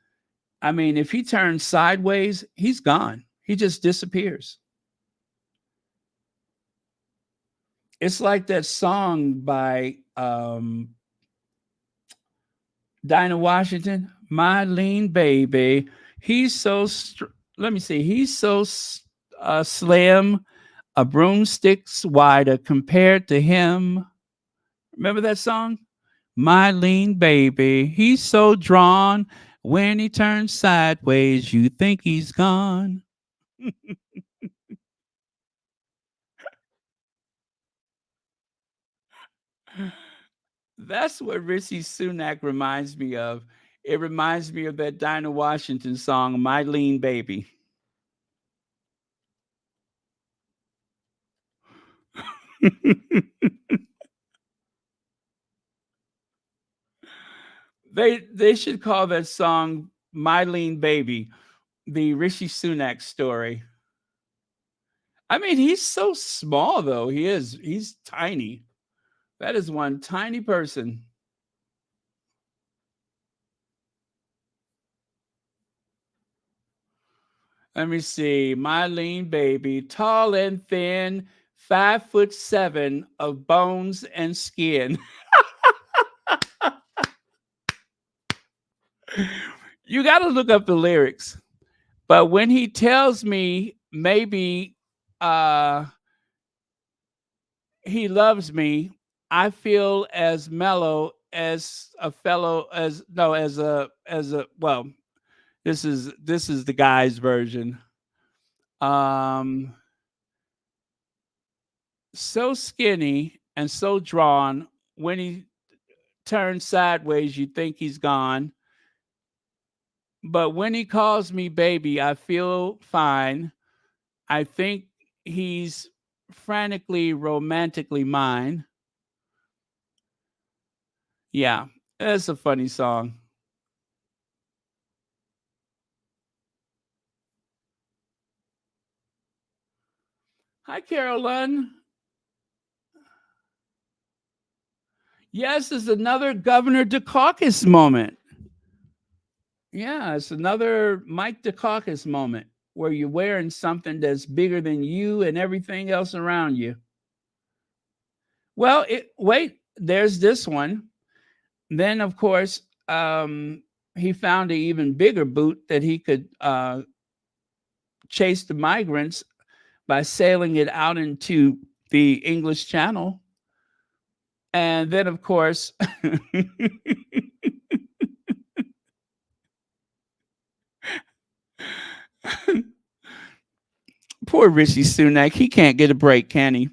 I mean, if he turns sideways, he's gone. He just disappears. It's like that song by Dinah Washington, My Lean Baby. He's so, let me see, he's so slim, a broomstick's wider compared to him. Remember that song? My lean baby, he's so drawn. When he turns sideways, you think he's gone. That's what Rishi Sunak reminds me of. It reminds me of that Dinah Washington song, My Lean Baby. They should call that song My Lean Baby, the Rishi Sunak story. I mean, he's so small though. He is. He's tiny. That is one tiny person. Let me see. My lean baby, tall and thin, 5'7" of bones and skin. You got to look up the lyrics. But when he tells me maybe uh, he loves me, I feel as mellow as a fellow as no as a well. This is the guy's version. Um, so skinny and so drawn. When he turns sideways, you think he's gone. But when he calls me baby, I feel fine. I think he's frantically, romantically mine. Yeah, that's a funny song. Hi, Carolyn. Yes, it's another Governor Dukakis moment. Yeah, it's another Mike Dukakis moment where you're wearing something that's bigger than you and everything else around you. Well, wait, there's this one. Then, of course, he found an even bigger boot that he could chase the migrants by sailing it out into the English Channel. And then, of course, poor Rishi Sunak, he can't get a break, can he?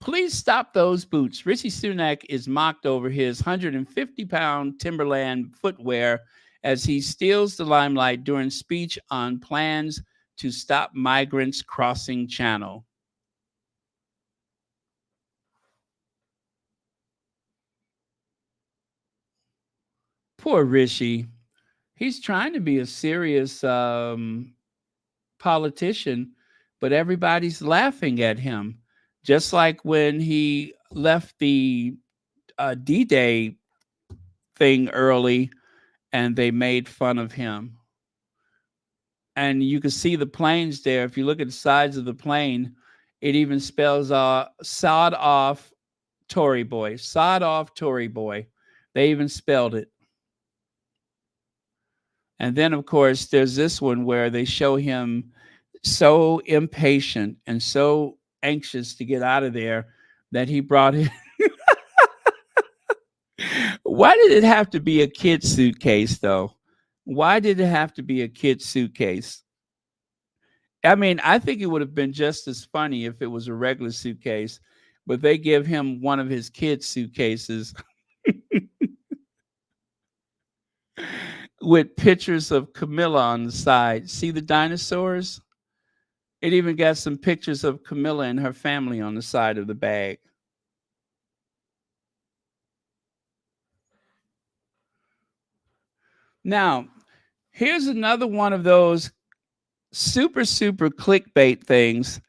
Please stop those boots. Rishi Sunak is mocked over his 150-pound Timberland footwear as he steals the limelight during speech on plans to stop migrants crossing channel. Poor Rishi. He's trying to be a serious politician, but everybody's laughing at him. Just like when he left the D Day thing early and they made fun of him. And you can see the planes there. If you look at the sides of the plane, it even spells sod off Tory boy, sod off Tory boy. They even spelled it. And then, of course, there's this one where they show him so impatient and so anxious to get out of there that he brought it. Why did it have to be a kid suitcase, though? Why did it have to be a kid suitcase? I mean, I think it would have been just as funny if it was a regular suitcase. but they give him one of his kids' suitcases with pictures of Camila on the side. See the dinosaurs? It even got some pictures of Camila and her family on the side of the bag. Now, here's another one of those super, super clickbait things.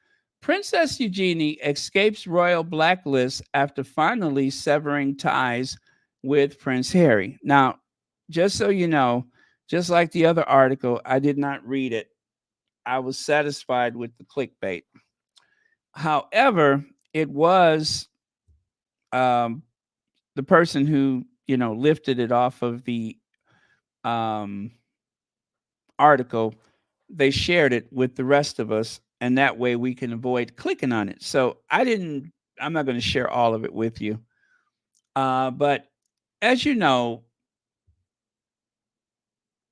Princess Eugenie escapes royal blacklist after finally severing ties with Prince Harry. Now, just so you know, just like the other article, I did not read it. I was satisfied with the clickbait. However, it was um, the person who lifted it off of the um, article. They shared it with the rest of us, and that way we can avoid clicking on it. So I'm not going to share all of it with you. But as you know,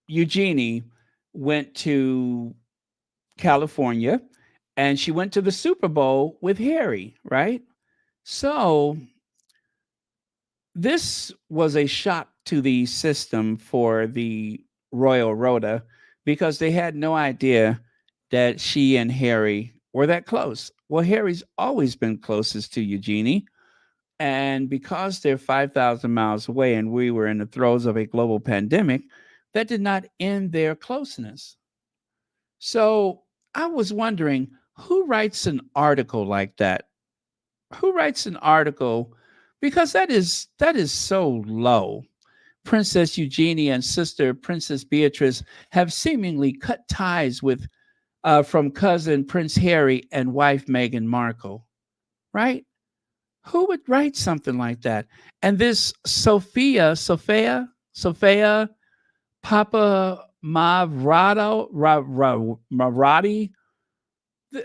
Eugenie went to California and she went to the Super Bowl with Harry, right? So this was a shock to the system for the Royal Rota because they had no idea that she and Harry were that close. Well, Harry's always been closest to Eugenie. And because they're 5,000 miles away and we were in the throes of a global pandemic, that did not end their closeness. So I was wondering who writes an article like that? Who writes an article? Because that is so low. Princess Eugenie and sister Princess Beatrice have seemingly cut ties with from cousin Prince Harry and wife Meghan Markle, right? Who would write something like that? And this Sophia Papa Mavrati,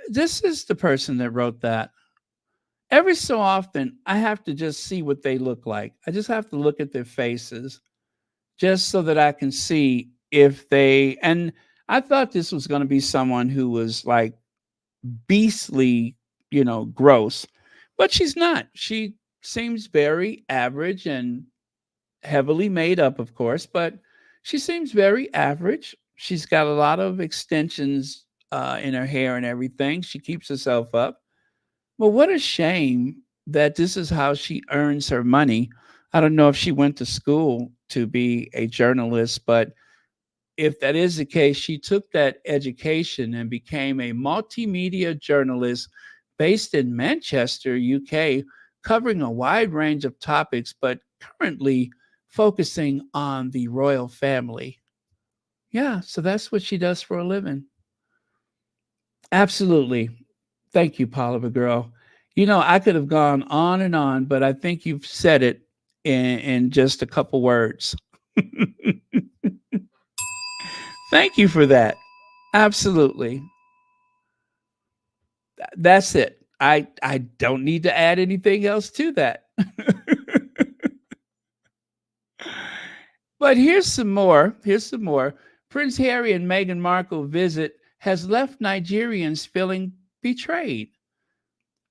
this is the person that wrote that. Every so often, I have to just see what they look like. I just have to look at their faces just so that I can see if they. And I thought this was going to be someone who was like beastly, gross, but she's not. She seems very average and heavily made up, of course, but she seems very average. She's got a lot of extensions in her hair and everything. She keeps herself up. Well, what a shame that this is how she earns her money. I don't know if she went to school to be a journalist, but if that is the case, she took that education and became a multimedia journalist based in Manchester, UK, covering a wide range of topics, but currently focusing on the royal family. Yeah, so that's what she does for a living. Absolutely. Thank you, Poliva girl. I could have gone on and on, but I think you've said it in just a couple words. Thank you for that. Absolutely. That's it. I don't need to add anything else to that. But here's some more. Here's some more. Prince Harry and Meghan Markle visit has left Nigerians feeling betrayed.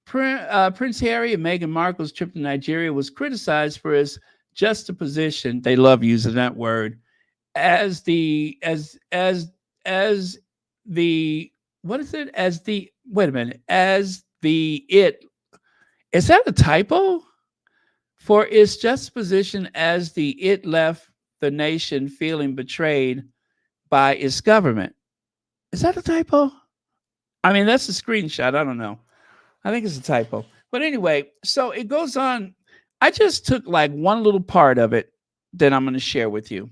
Prince Harry and Meghan Markle's trip to Nigeria was criticized for his juxtaposition. They love using that word as the what is it? As the wait a minute. As the it is that a typo? For its juxtaposition as the it left the nation feeling betrayed by its government. Is that a typo? I mean, that's a screenshot. I don't know. I think it's a typo. But anyway, so it goes on. I just took like one little part of it that I'm going to share with you.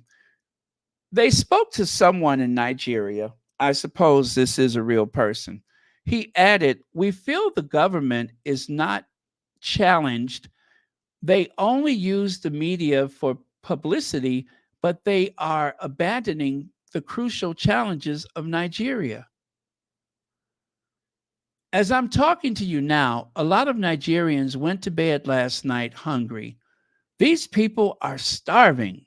They spoke to someone in Nigeria. I suppose this is a real person. He added, "We feel the government is not challenged. They only use the media for publicity, but they are abandoning the crucial challenges of Nigeria." As I'm talking to you now, a lot of Nigerians went to bed last night hungry. These people are starving.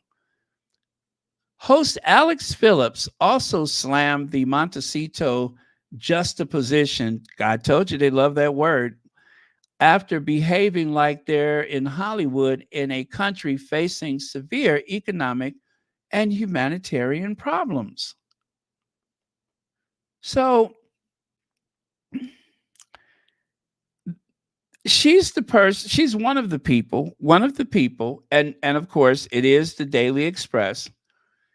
Host Alex Phillips also slammed the Montecito juxtaposition. God told you they love that word. after behaving like they're in Hollywood in a country facing severe economic and humanitarian problems. So she's one of the people, and of course it is the Daily Express.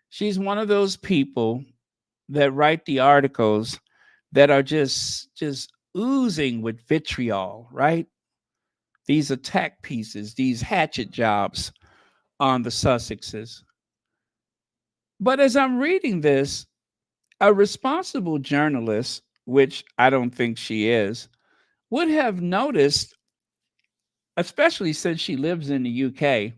She's one of those people that write the articles that are just oozing with vitriol, right? These attack pieces, these hatchet jobs on the Sussexes. But as I'm reading this, a responsible journalist, which I don't think she is, would have noticed, especially since she lives in the UK.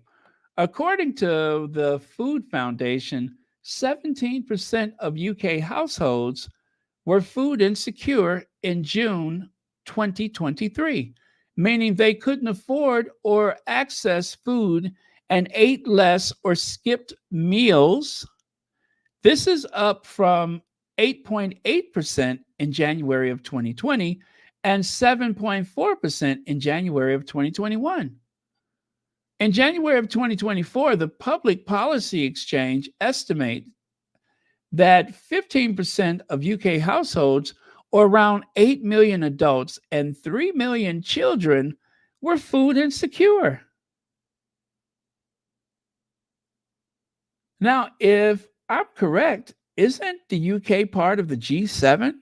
According to the Food Foundation, 17% of UK households were food insecure in June 2023, meaning they couldn't afford or access food and ate less or skipped meals. This is up from 8.8% in January of 2020 and 7.4% in January of 2021. In January of 2024, the Public Policy Exchange estimates that 15% of UK households, or around 8 million adults and 3 million children, were food insecure. Now, if I'm correct, isn't the UK part of the G7?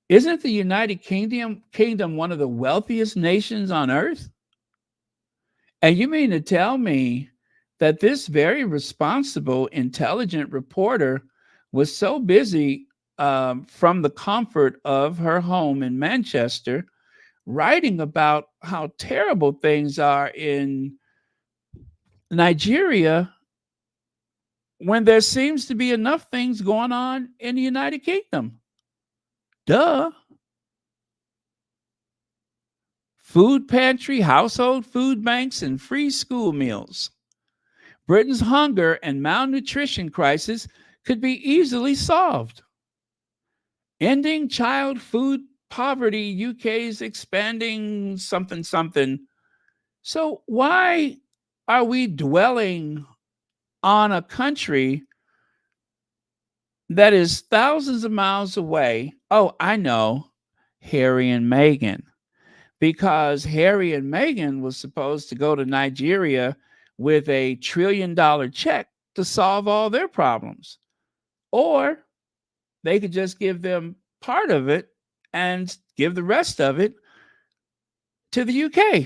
Isn't the United Kingdom one of the wealthiest nations on earth? And you mean to tell me that this very responsible, intelligent reporter was so busy from the comfort of her home in Manchester writing about how terrible things are in Nigeria when there seems to be enough things going on in the United Kingdom? Duh. Food pantry, household food banks, and free school meals. Britain's hunger and malnutrition crisis could be easily solved. Ending child food poverty, UK's expanding something something. So, why are we dwelling on a country that is thousands of miles away? Oh, I know, Harry and Meghan. Because Harry and Meghan was supposed to go to Nigeria with a $1 trillion check to solve all their problems. Or they could just give them part of it and give the rest of it to the UK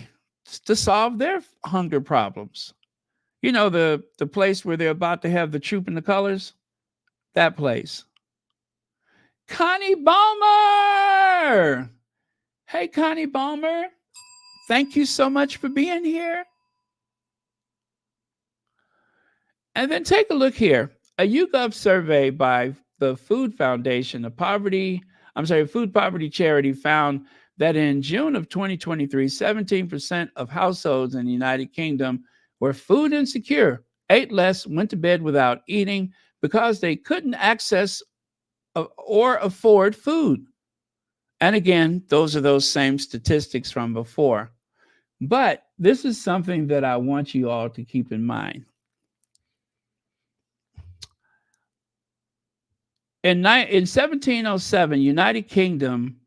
to solve their hunger problems. You know, the place where they're about to have the troop in the colors? That place. Connie Balmer! Hey, Connie Balmer. Thank you so much for being here. And then take a look here. A YouGov survey by the Food Foundation, food poverty charity, found that in June of 2023, 17% of households in the United Kingdom were food insecure, ate less, went to bed without eating because they couldn't access or afford food. And again, those are those same statistics from before. But this is something that I want you all to keep in mind. In 1707, United Kingdom,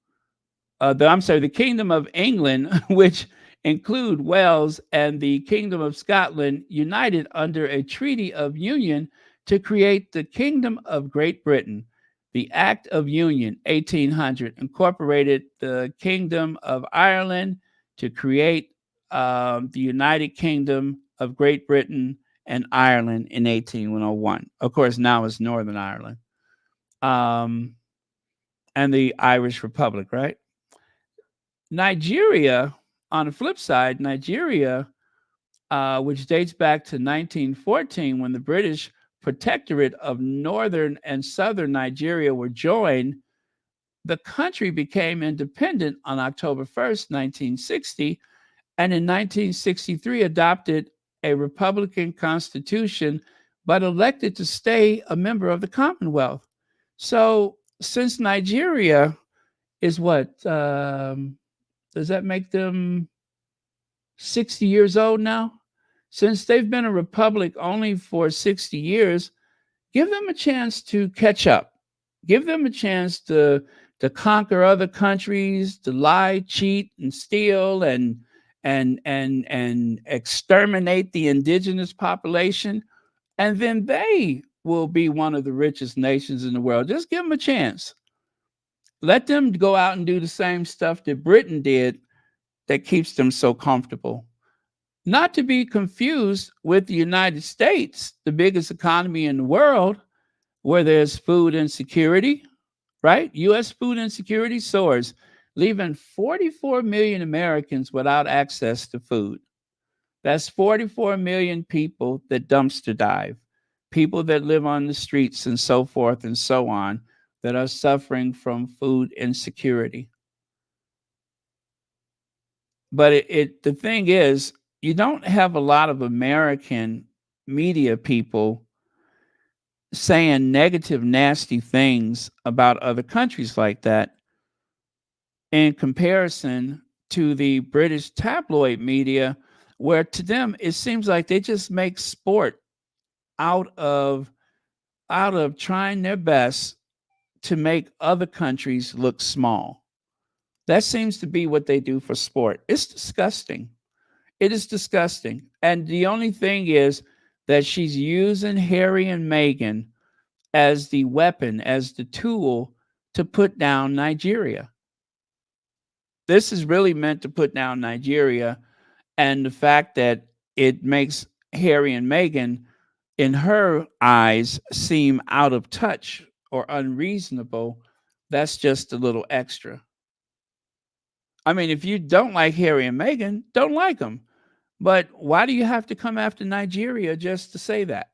the Kingdom of England, which include Wales and the Kingdom of Scotland, united under a treaty of union to create the Kingdom of Great Britain. The Act of Union, 1800, incorporated the Kingdom of Ireland to create the United Kingdom of Great Britain and Ireland in 1801. Of course, now it's Northern Ireland. And the Irish Republic, right? Nigeria, on the flip side, which dates back to 1914 when the British Protectorate of Northern and Southern Nigeria were joined, the country became independent on October 1st, 1960, and in 1963 adopted a republican constitution, but elected to stay a member of the Commonwealth. So since Nigeria is what, does that make them 60 years old now. Since they've been a republic only for 60 years, give them a chance to catch up. Give them a chance to conquer other countries, to lie, cheat, and steal, and exterminate the indigenous population, and then they will be one of the richest nations in the world. Just give them a chance. Let them go out and do the same stuff that Britain did that keeps them so comfortable. Not to be confused with the United States, the biggest economy in the world, where there's food insecurity, right? US food insecurity soars, leaving 44 million Americans without access to food. That's 44 million people that dumpster dive, people that live on the streets and so forth and so on, that are suffering from food insecurity. But the thing is, you don't have a lot of American media people saying negative, nasty things about other countries like that in comparison to the British tabloid media, where to them it seems like they just make sport out of trying their best to make other countries look small. That seems to be what they do for sport. It's disgusting. It is disgusting. And the only thing is that she's using Harry and Meghan as the weapon, as the tool to put down Nigeria. This is really meant to put down Nigeria. And the fact that it makes Harry and Meghan, in her eyes, seem out of touch or unreasonable, that's just a little extra. I mean, if you don't like Harry and Meghan, don't like them. But why do you have to come after Nigeria just to say that?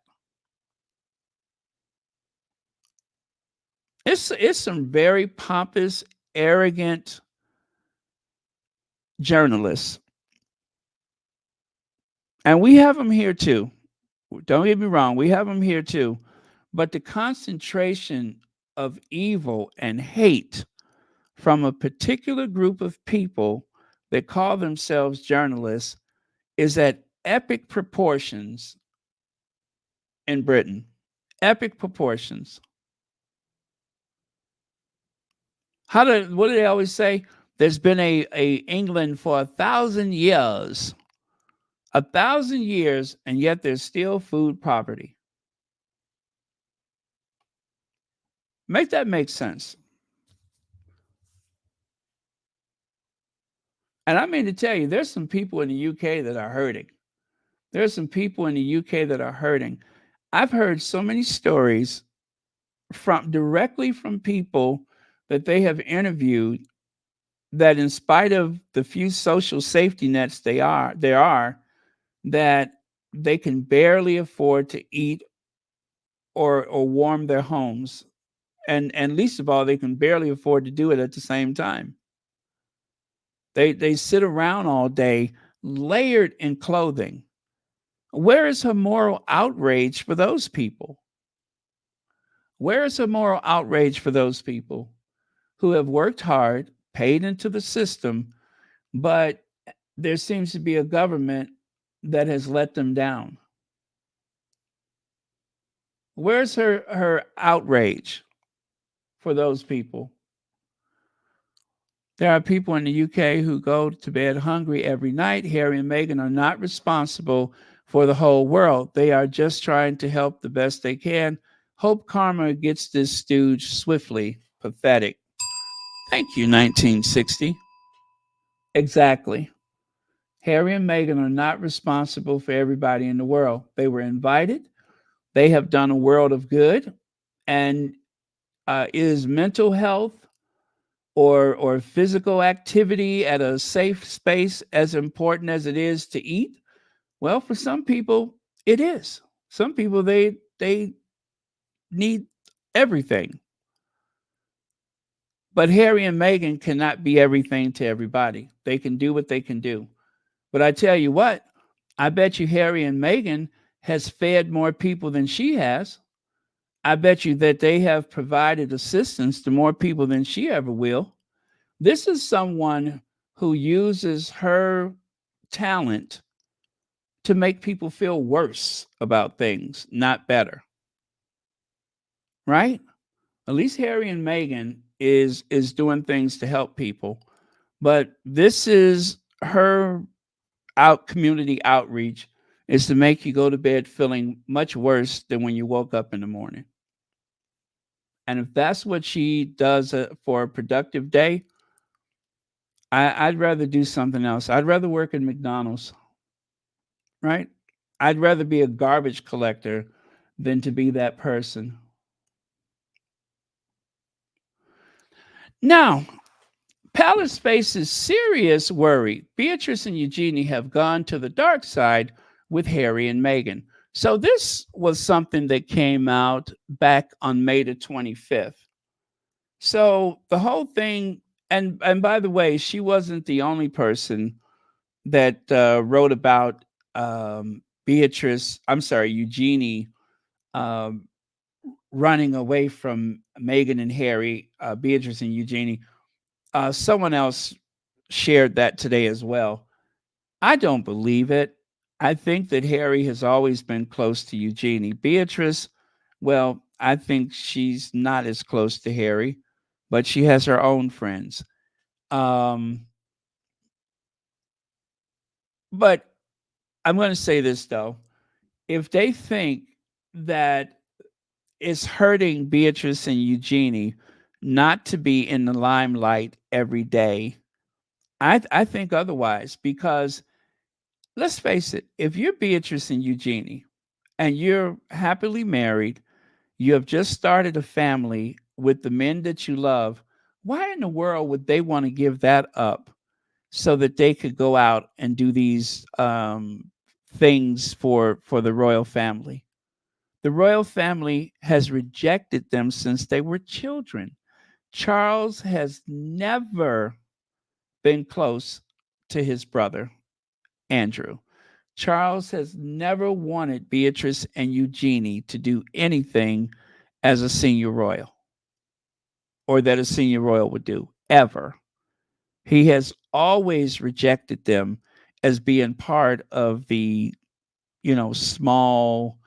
It's some very pompous, arrogant journalists. And we have them here too. Don't get me wrong, we have them here too. But the concentration of evil and hate from a particular group of people that call themselves journalists is at epic proportions in Britain. Epic proportions. What do they always say? There's been a England for 1,000 years. 1,000 years, and yet there's still food poverty. Make that make sense. And I mean to tell you, there's some people in the UK that are hurting. There's some people in the UK that are hurting. I've heard so many stories directly from people that they have interviewed, that in spite of the few social safety nets there are, that they can barely afford to eat or warm their homes. And least of all, they can barely afford to do it at the same time. They sit around all day layered in clothing. Where is her moral outrage for those people? Where is her moral outrage for those people who have worked hard, paid into the system, but there seems to be a government that has let them down? Where's her outrage for those people? There are people in the UK who go to bed hungry every night. Harry and Meghan are not responsible for the whole world. They are just trying to help the best they can. Hope karma gets this stooge swiftly. Pathetic. Thank you, 1960. Exactly. Harry and Meghan are not responsible for everybody in the world. They were invited. They have done a world of good. And is mental health or physical activity at a safe space as important as it is to eat? Well, for some people, it is. Some people, they need everything. But Harry and Meghan cannot be everything to everybody. They can do what they can do. But I tell you what, I bet you Harry and Meghan has fed more people than she has. I bet you that they have provided assistance to more people than she ever will. This is someone who uses her talent to make people feel worse about things, not better, right? At least Harry and Meghan is doing things to help people, but this is her out community outreach is to make you go to bed feeling much worse than when you woke up in the morning. And if that's what she does for a productive day, I'd rather do something else. I'd rather work at McDonald's, right? I'd rather be a garbage collector than to be that person. Now, Palace faces serious worry. Beatrice and Eugenie have gone to the dark side with Harry and Meghan. So this was something that came out back on May the 25th. So the whole thing, and by the way, she wasn't the only person that wrote about Beatrice. I'm sorry, Eugenie um, running away from Meghan and Harry. Beatrice and Eugenie. Someone else shared that today as well. I don't believe it. I think that Harry has always been close to Eugenie. Beatrice, well, I think she's not as close to Harry, but she has her own friends. Um, but I'm going to say this though: if they think that it's hurting Beatrice and Eugenie not to be in the limelight every day, I think otherwise. Because let's face it, if you're Beatrice and Eugenie and you're happily married, you have just started a family with the men that you love, why in the world would they want to give that up so that they could go out and do these things for the royal family? The royal family has rejected them since they were children. Charles has never been close to his brother, Andrew. Charles has never wanted Beatrice and Eugenie to do anything as a senior royal or that a senior royal would do, ever. He has always rejected them as being part of the, small,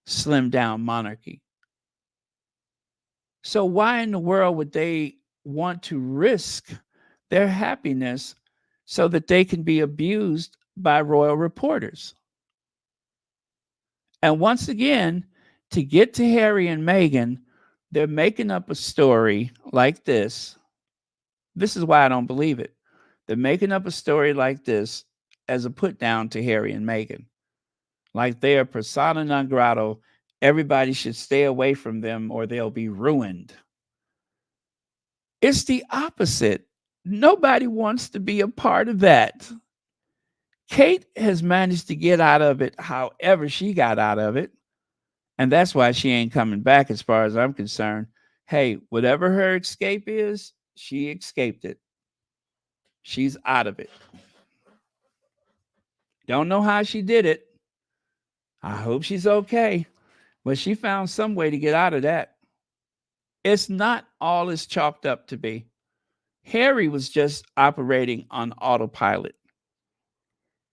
slim down monarchy. So why in the world would they want to risk their happiness so that they can be abused by royal reporters? And once again, to get to Harry and Meghan, they're making up a story like this. This is why I don't believe it. They're making up a story like this as a put down to Harry and Meghan. Like they are persona non grata. Everybody should stay away from them or they'll be ruined. It's the opposite. Nobody wants to be a part of that. Kate has managed to get out of it however she got out of it. And that's why she ain't coming back, as far as I'm concerned. Hey, whatever her escape is, she escaped it. She's out of it. Don't know how she did it. I hope she's okay. But she found some way to get out of that. It's not all it's chalked up to be. Harry was just operating on autopilot.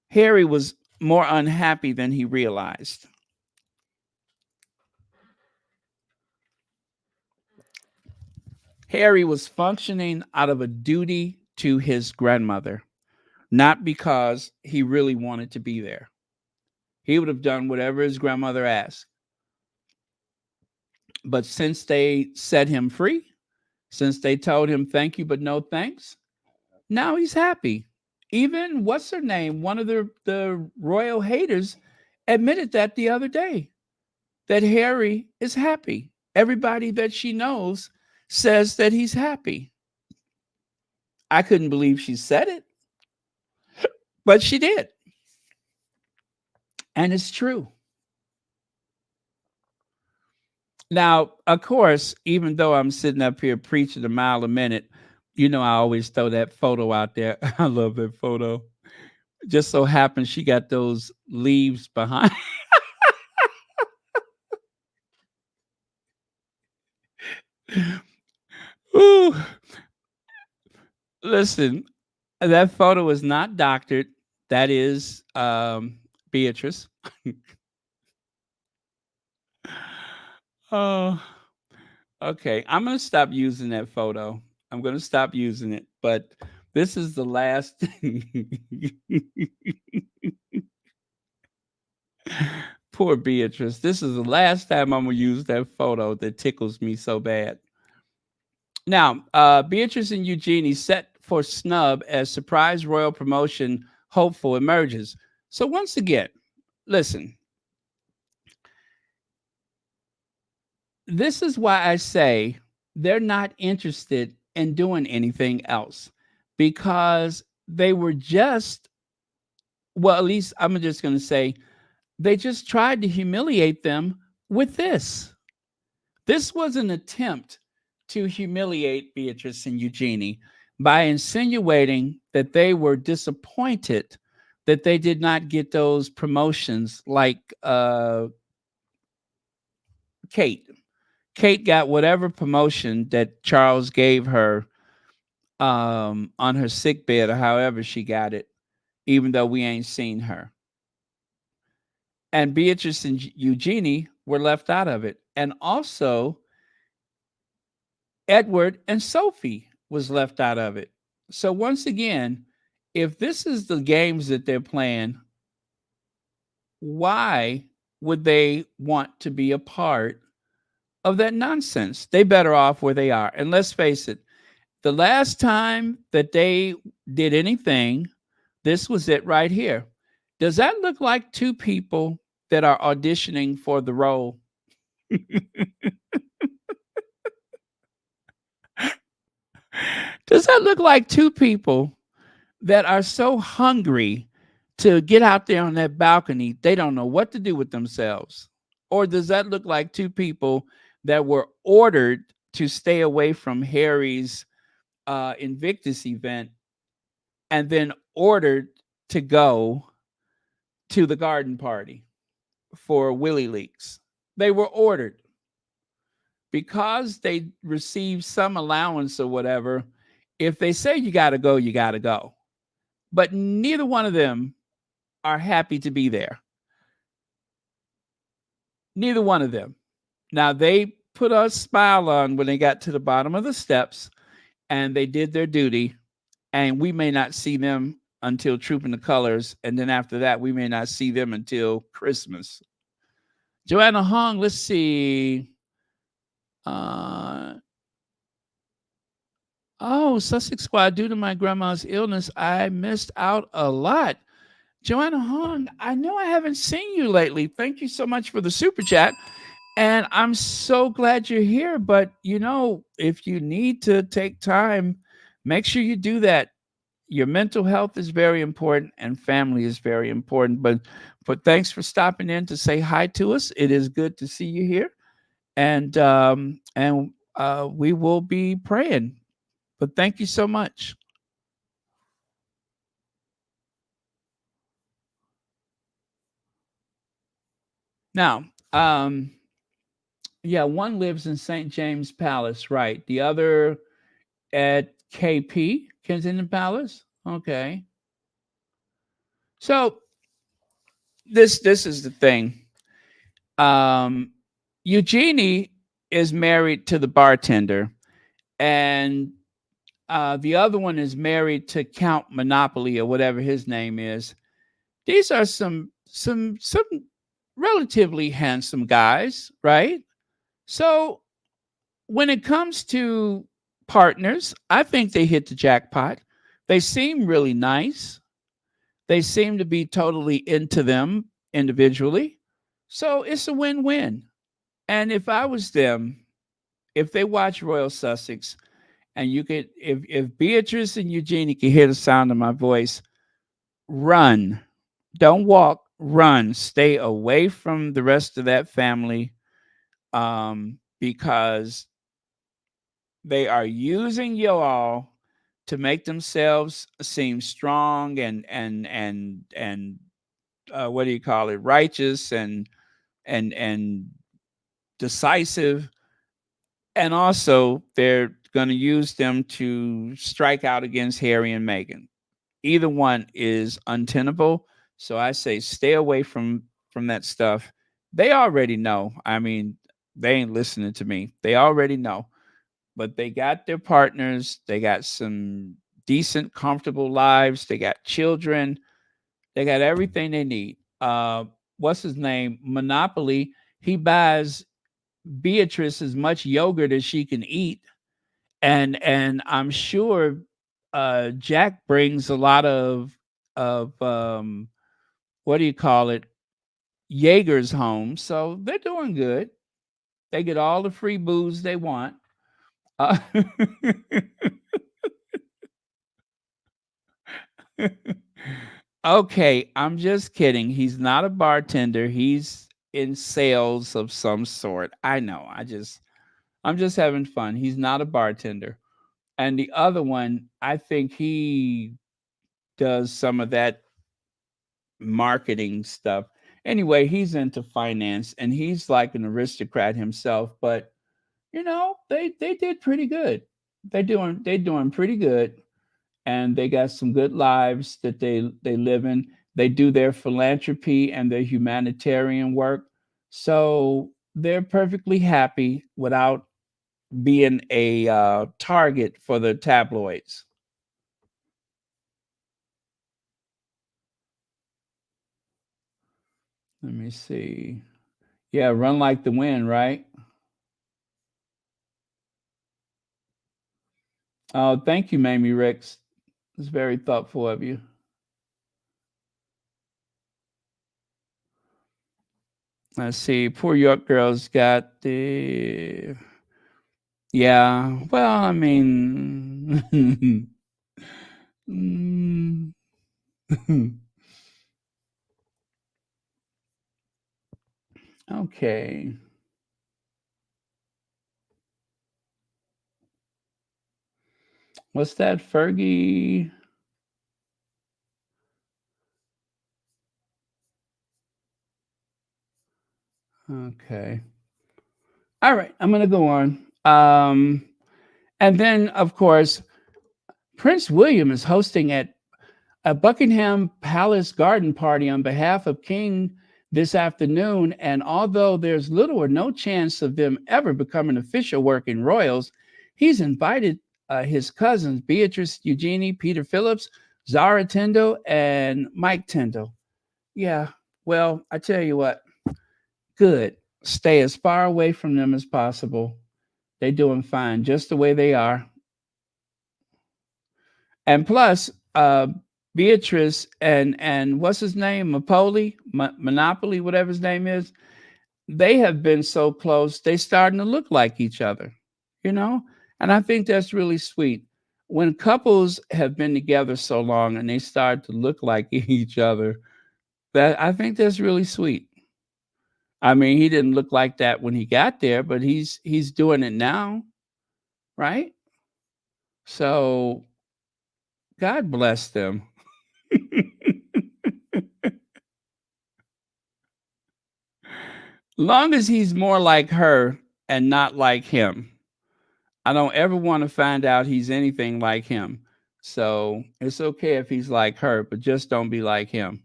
Harry was more unhappy than he realized. Harry was functioning out of a duty to his grandmother, not because he really wanted to be there. He would have done whatever his grandmother asked. But since they set him free, since they told him thank you, but no thanks, now he's happy. Even what's her name? One of the royal haters admitted that the other day, that Harry is happy. Everybody that she knows says that he's happy. I couldn't believe she said it, but she did. And it's true. Now, of course, even though I'm sitting up here preaching a mile a minute, I always throw that photo out there. I love that photo. Just so happens she got those leaves behind. Ooh, listen, that photo is not doctored. That is Beatrice. Oh, okay. I'm going to stop using that photo. I'm going to stop using it. But this is the last. Poor Beatrice. This is the last time I'm going to use that photo that tickles me so bad. Now, Beatrice and Eugenie set for snub as surprise royal promotion hopeful emerges. So once again, listen, this is why I say they're not interested in doing anything else because they were just, well, at least I'm just going to say they just tried to humiliate them with this. This was an attempt to humiliate Beatrice and Eugenie by insinuating that they were disappointed that they did not get those promotions like Kate. Kate got whatever promotion that Charles gave her on her sick bed or however she got it, even though we ain't seen her. And Beatrice and Eugenie were left out of it. And also, Edward and Sophie was left out of it. So once again, if this is the games that they're playing, why would they want to be a part of that nonsense? They better off where they are. And let's face it, the last time that they did anything, this was it right here. Does that look like two people that are auditioning for the role? Does that look like two people that are so hungry to get out there on that balcony, they don't know what to do with themselves? Or does that look like two people that were ordered to stay away from Harry's Invictus event and then ordered to go to the garden party for Willie Leaks? They were ordered because they received some allowance or whatever. If they say you got to go, you got to go. But neither one of them are happy to be there. Neither one of them. Now, they put a smile on when they got to the bottom of the steps and they did their duty. And we may not see them until Trooping the Colors. And then after that, we may not see them until Christmas. Joanna Hung, let's see. Sussex Squad, due to my grandma's illness, I missed out a lot. Joanna Hong, I know I haven't seen you lately. Thank you so much for the super chat. And I'm so glad you're here. But, if you need to take time, make sure you do that. Your mental health is very important and family is very important. But thanks for stopping in to say hi to us. It is good to see you here. And we will be praying. But thank you so much. Now, yeah, one lives in St. James Palace, right? The other at KP, Kensington Palace. Okay. So this is the thing. Eugenie is married to the bartender, and the other one is married to Count Monopoly or whatever his name is. These are some relatively handsome guys, right? So when it comes to partners, I think they hit the jackpot. They seem really nice. They seem to be totally into them individually. So it's a win-win. And if I was them, if they watch Royal Sussex, and you could, if Beatrice and Eugenie can hear the sound of my voice, run. Don't walk, run. Stay away from the rest of that family, because they are using you all to make themselves seem strong and what do you call it, righteous and decisive. And also they're going to use them to strike out against Harry and Meghan. either one is untenable. So I say stay away from that stuff. They already know. I mean, they ain't listening to me. They already know. But they got their partners. They got some decent, comfortable lives. They got children. They got everything they need. What's his name? Monopoly. He buys Beatrice as much yogurt as she can eat, and I'm sure Jack brings a lot of what do you call it, Jaegers home, so they're doing good. They get all the free booze they want. Uh, okay, I'm just kidding. He's not a bartender. He's in sales of some sort. I know. I'm just having fun. He's not a bartender. And the other one, I think he does some of that marketing stuff. Anyway, he's into finance and he's like an aristocrat himself, but they did pretty good. They doing pretty good, and they got some good lives that they live in. They do their philanthropy and their humanitarian work. So they're perfectly happy without being a target for the tabloids. Let me see. Yeah, run like the wind, right? Oh, thank you, Mamie Ricks. It's very thoughtful of you. Let's see. Poor York Girls got the. Yeah, well, I mean. Mm. Okay. What's that, Fergie? Okay. All right. I'm going to go on. And then, of course, Prince William is hosting at a Buckingham Palace garden party on behalf of King this afternoon. And although there's little or no chance of them ever becoming official working royals, he's invited his cousins, Beatrice, Eugenie, Peter Phillips, Zara Tyndall, and Mike Tyndall. Yeah, well, I tell you what, good. Stay as far away from them as possible. They're doing fine just the way they are. And plus, Beatrice and what's his name, Monopoly, whatever his name is, they have been so close. They starting to look like each other, you know. And I think that's really sweet. When couples have been together so long and they start to look like each other, that I think that's really sweet. I mean, he didn't look like that when he got there, but he's doing it now, right? So God bless them. Long as he's more like her and not like him. I don't ever want to find out he's anything like him. So it's okay if he's like her, but just don't be like him.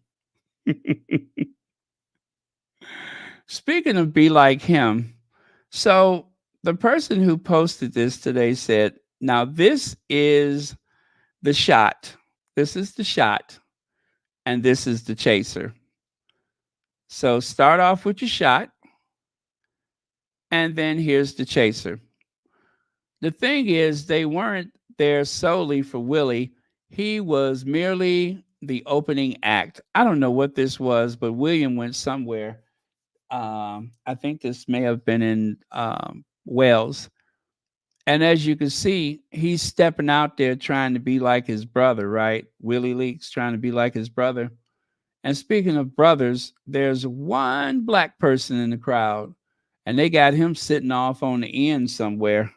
Speaking of be like him, so the person who posted this today said, now this is the shot. This is the shot, and this is the chaser. So start off with your shot, and then here's the chaser. The thing is, they weren't there solely for Willie. He was merely the opening act. I don't know what this was, but William went somewhere. I think this may have been in Wales. And as you can see, he's stepping out there trying to be like his brother, right? Willie Leaks trying to be like his brother. And speaking of brothers, there's one black person in the crowd, and they got him sitting off on the end somewhere.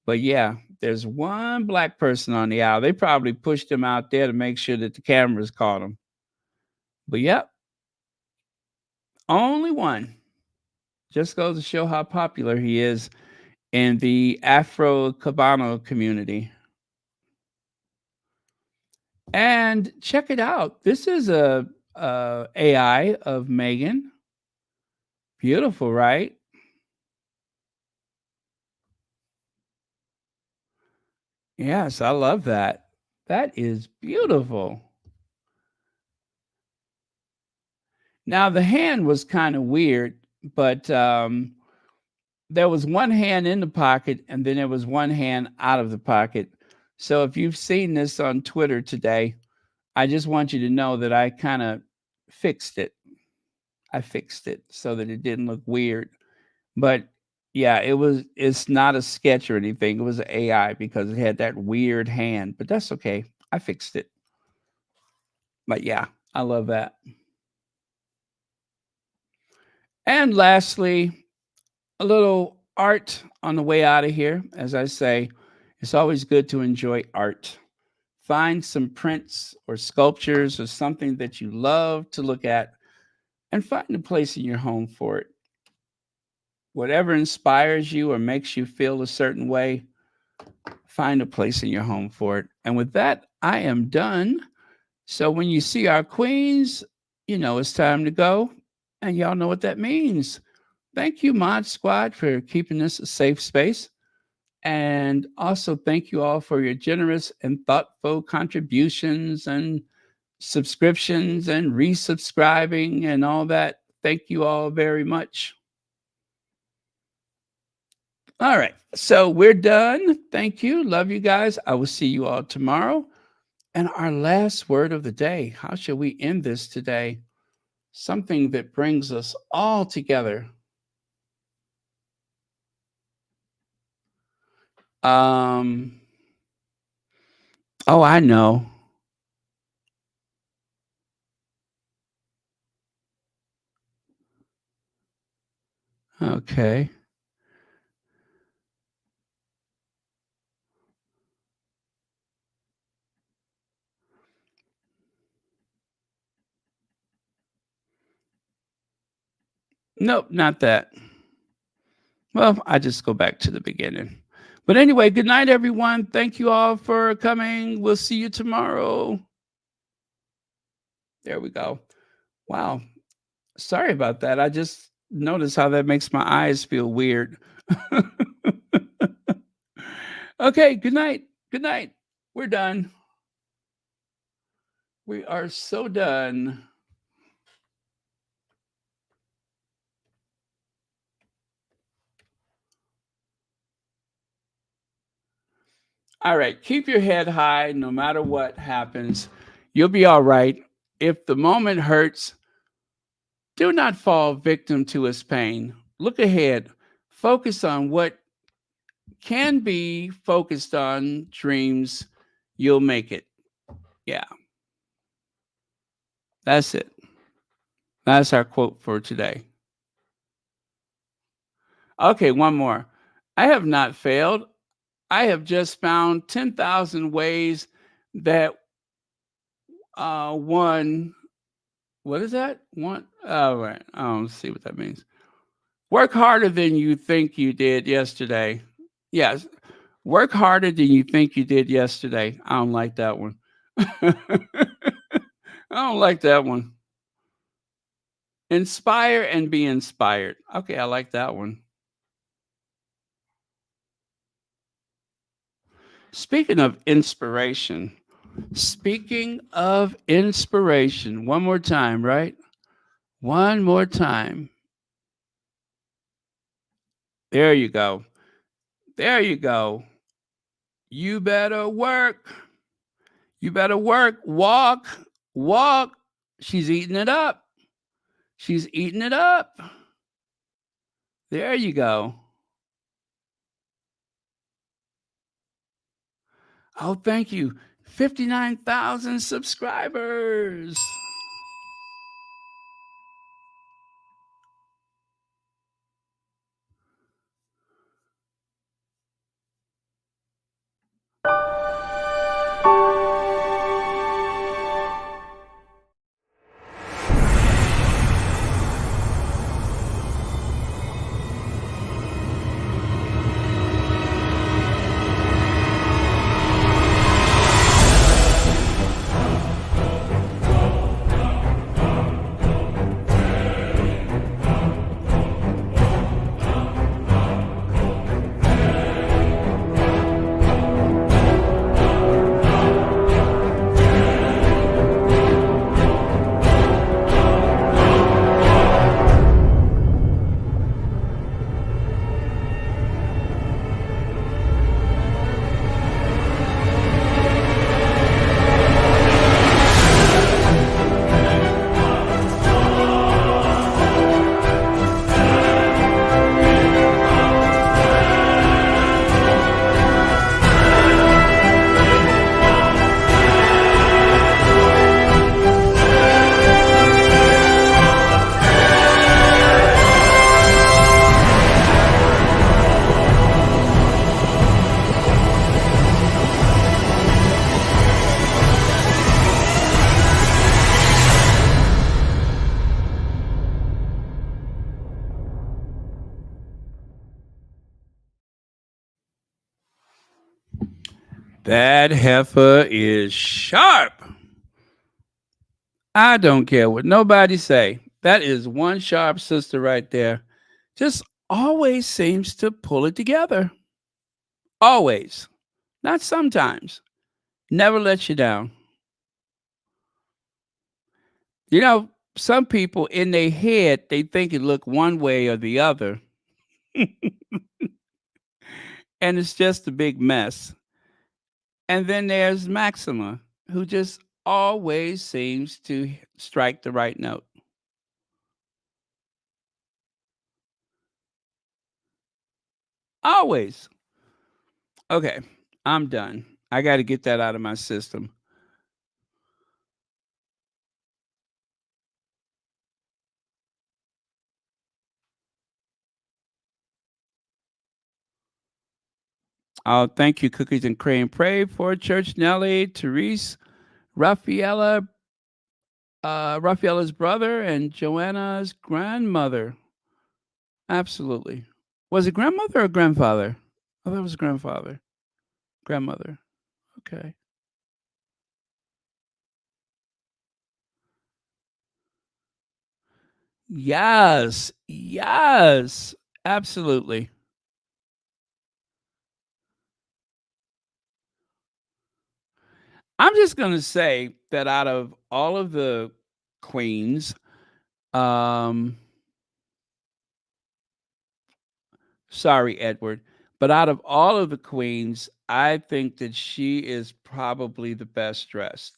But yeah, there's one black person on the aisle. They probably pushed him out there to make sure that the cameras caught him. But yep, only one. Just goes to show how popular he is in the Afro Cabano community. And check it out. This is a AI of Megan. Beautiful, right? Yes, I love that. That is beautiful. Now the hand was kind of weird, but there was one hand in the pocket and then there was one hand out of the pocket. So if you've seen this on Twitter today, I just want you to know that I kind of fixed it. I fixed it so that it didn't look weird. But yeah, it's not a sketch or anything. It was an AI because it had that weird hand, but that's okay. I fixed it. But yeah, I love that. And lastly, a little art on the way out of here. As I say, it's always good to enjoy art. Find some prints or sculptures or something that you love to look at and find a place in your home for it. Whatever inspires you or makes you feel a certain way, find a place in your home for it. And with that, I am done. So when you see our queens, you know it's time to go. And y'all know what that means. Thank you, Mod Squad, for keeping this a safe space. And also thank you all for your generous and thoughtful contributions and subscriptions and resubscribing and all that. Thank you all very much. All right. So we're done. Thank you. Love you guys. I will see you all tomorrow. And our last word of the day. How shall we end this today? Something that brings us all together. Oh, I know. Okay. Nope, not that. Well, I just go back to the beginning. But anyway, good night, everyone. Thank you all for coming. We'll see you tomorrow. There we go. Wow. Sorry about that. I just noticed how that makes my eyes feel weird. Okay, good night. Good night. We're done. We are so done. All right, keep your head high no matter what happens. You'll be all right. If the moment hurts, do not fall victim to its pain. Look ahead. Focus on what can be focused on. Dreams. You'll make it. Yeah. That's it. That's our quote for today. Okay, one more. I have not failed. I have just found 10,000 ways that one, what is that? One, oh, right. I don't see what that means. Work harder than you think you did yesterday. Yes. Work harder than you think you did yesterday. I don't like that one. I don't like that one. Inspire and be inspired. Okay, I like that one. Speaking of inspiration, one more time, right? One more time. There you go. There you go. You better work. You better work. Walk. Walk. She's eating it up. She's eating it up. There you go. Oh, thank you. 59,000 subscribers. That heifer is sharp. I don't care what nobody say. That is one sharp sister right there. Just always seems to pull it together. Always. Not sometimes. Never lets you down. You know, some people in their head, they think it look one way or the other. And it's just a big mess. And then there's Maxima, who just always seems to strike the right note. Always. Okay, I'm done. I got to get that out of my system. Thank you, Cookies and Cream. Pray for Church Nellie, Therese, Rafaela, Rafaela's brother, and Joanna's grandmother. Absolutely. Was it grandmother or grandfather? Oh, that was grandfather. Grandmother. Okay. Yes. Yes. Absolutely. I'm just going to say that out of all of the queens, um, sorry, Edward, but out of all of the queens, I think that she is probably the best dressed.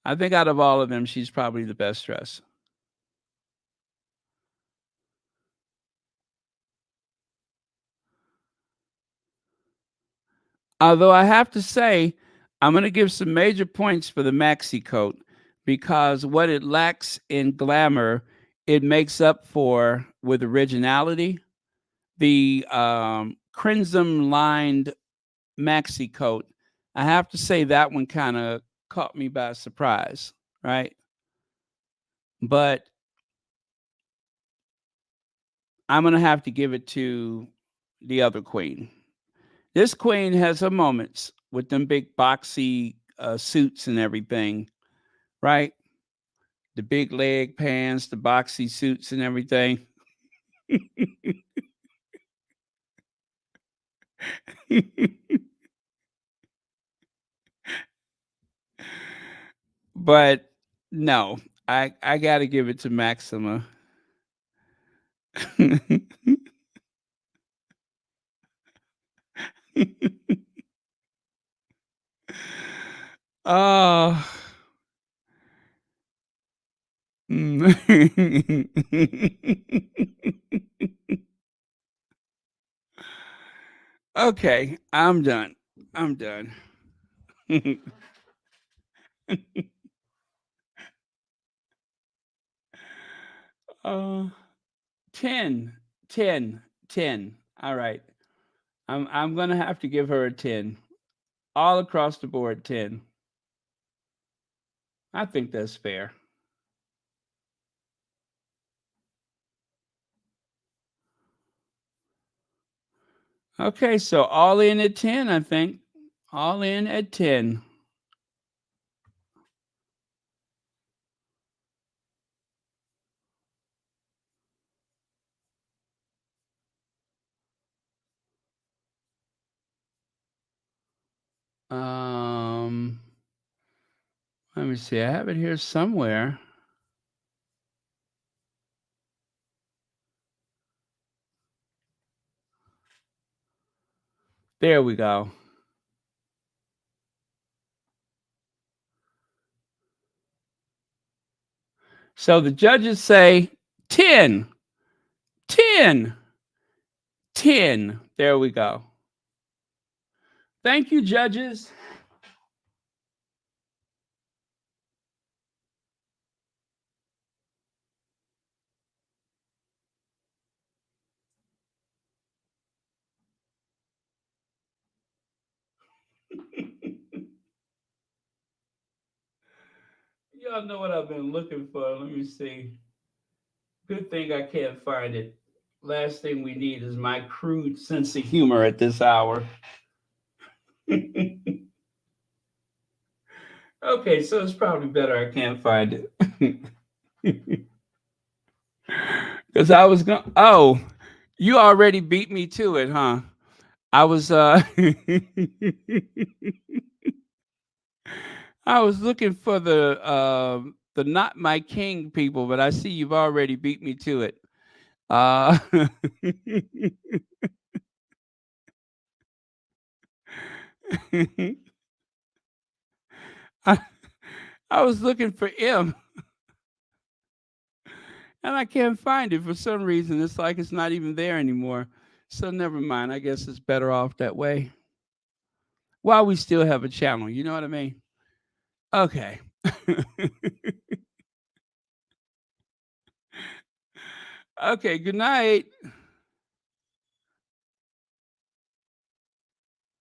I think out of all of them, she's probably the best dressed. Although I have to say, I'm going to give some major points for the maxi coat because what it lacks in glamour, it makes up for with originality. The crimson lined maxi coat, I have to say that one kind of caught me by surprise, right? But I'm going to have to give it to the other queen. This queen has her moments with them big boxy suits and everything, right? The big leg pants, the boxy suits and everything. But no, I got to give it to Maxima. Oh. Mm. Okay, I'm done. I'm done. uh 10, 10, 10. All right. I'm going to have to give her a 10. All across the board 10. I think that's fair. Okay, so all in at 10, I think. All in at 10. Um Let me see. I have it here somewhere. There we go. So the judges say 10, 10, 10. There we go. Thank you, judges. Y'all know what I've been looking for. Let me see. Good thing I can't find it. Last thing we need is my crude sense of humor at this hour. Okay, so it's probably better I can't find it. Because I was going, oh, you already beat me to it, huh? I was, I was looking for the not my king people, but I see you've already beat me to it. Uh, I, I was looking for M and I can't find it for some reason. It's like it's not even there anymore. So never mind. I guess it's better off that way. While we still have a channel, you know what I mean? Okay. Okay, good night.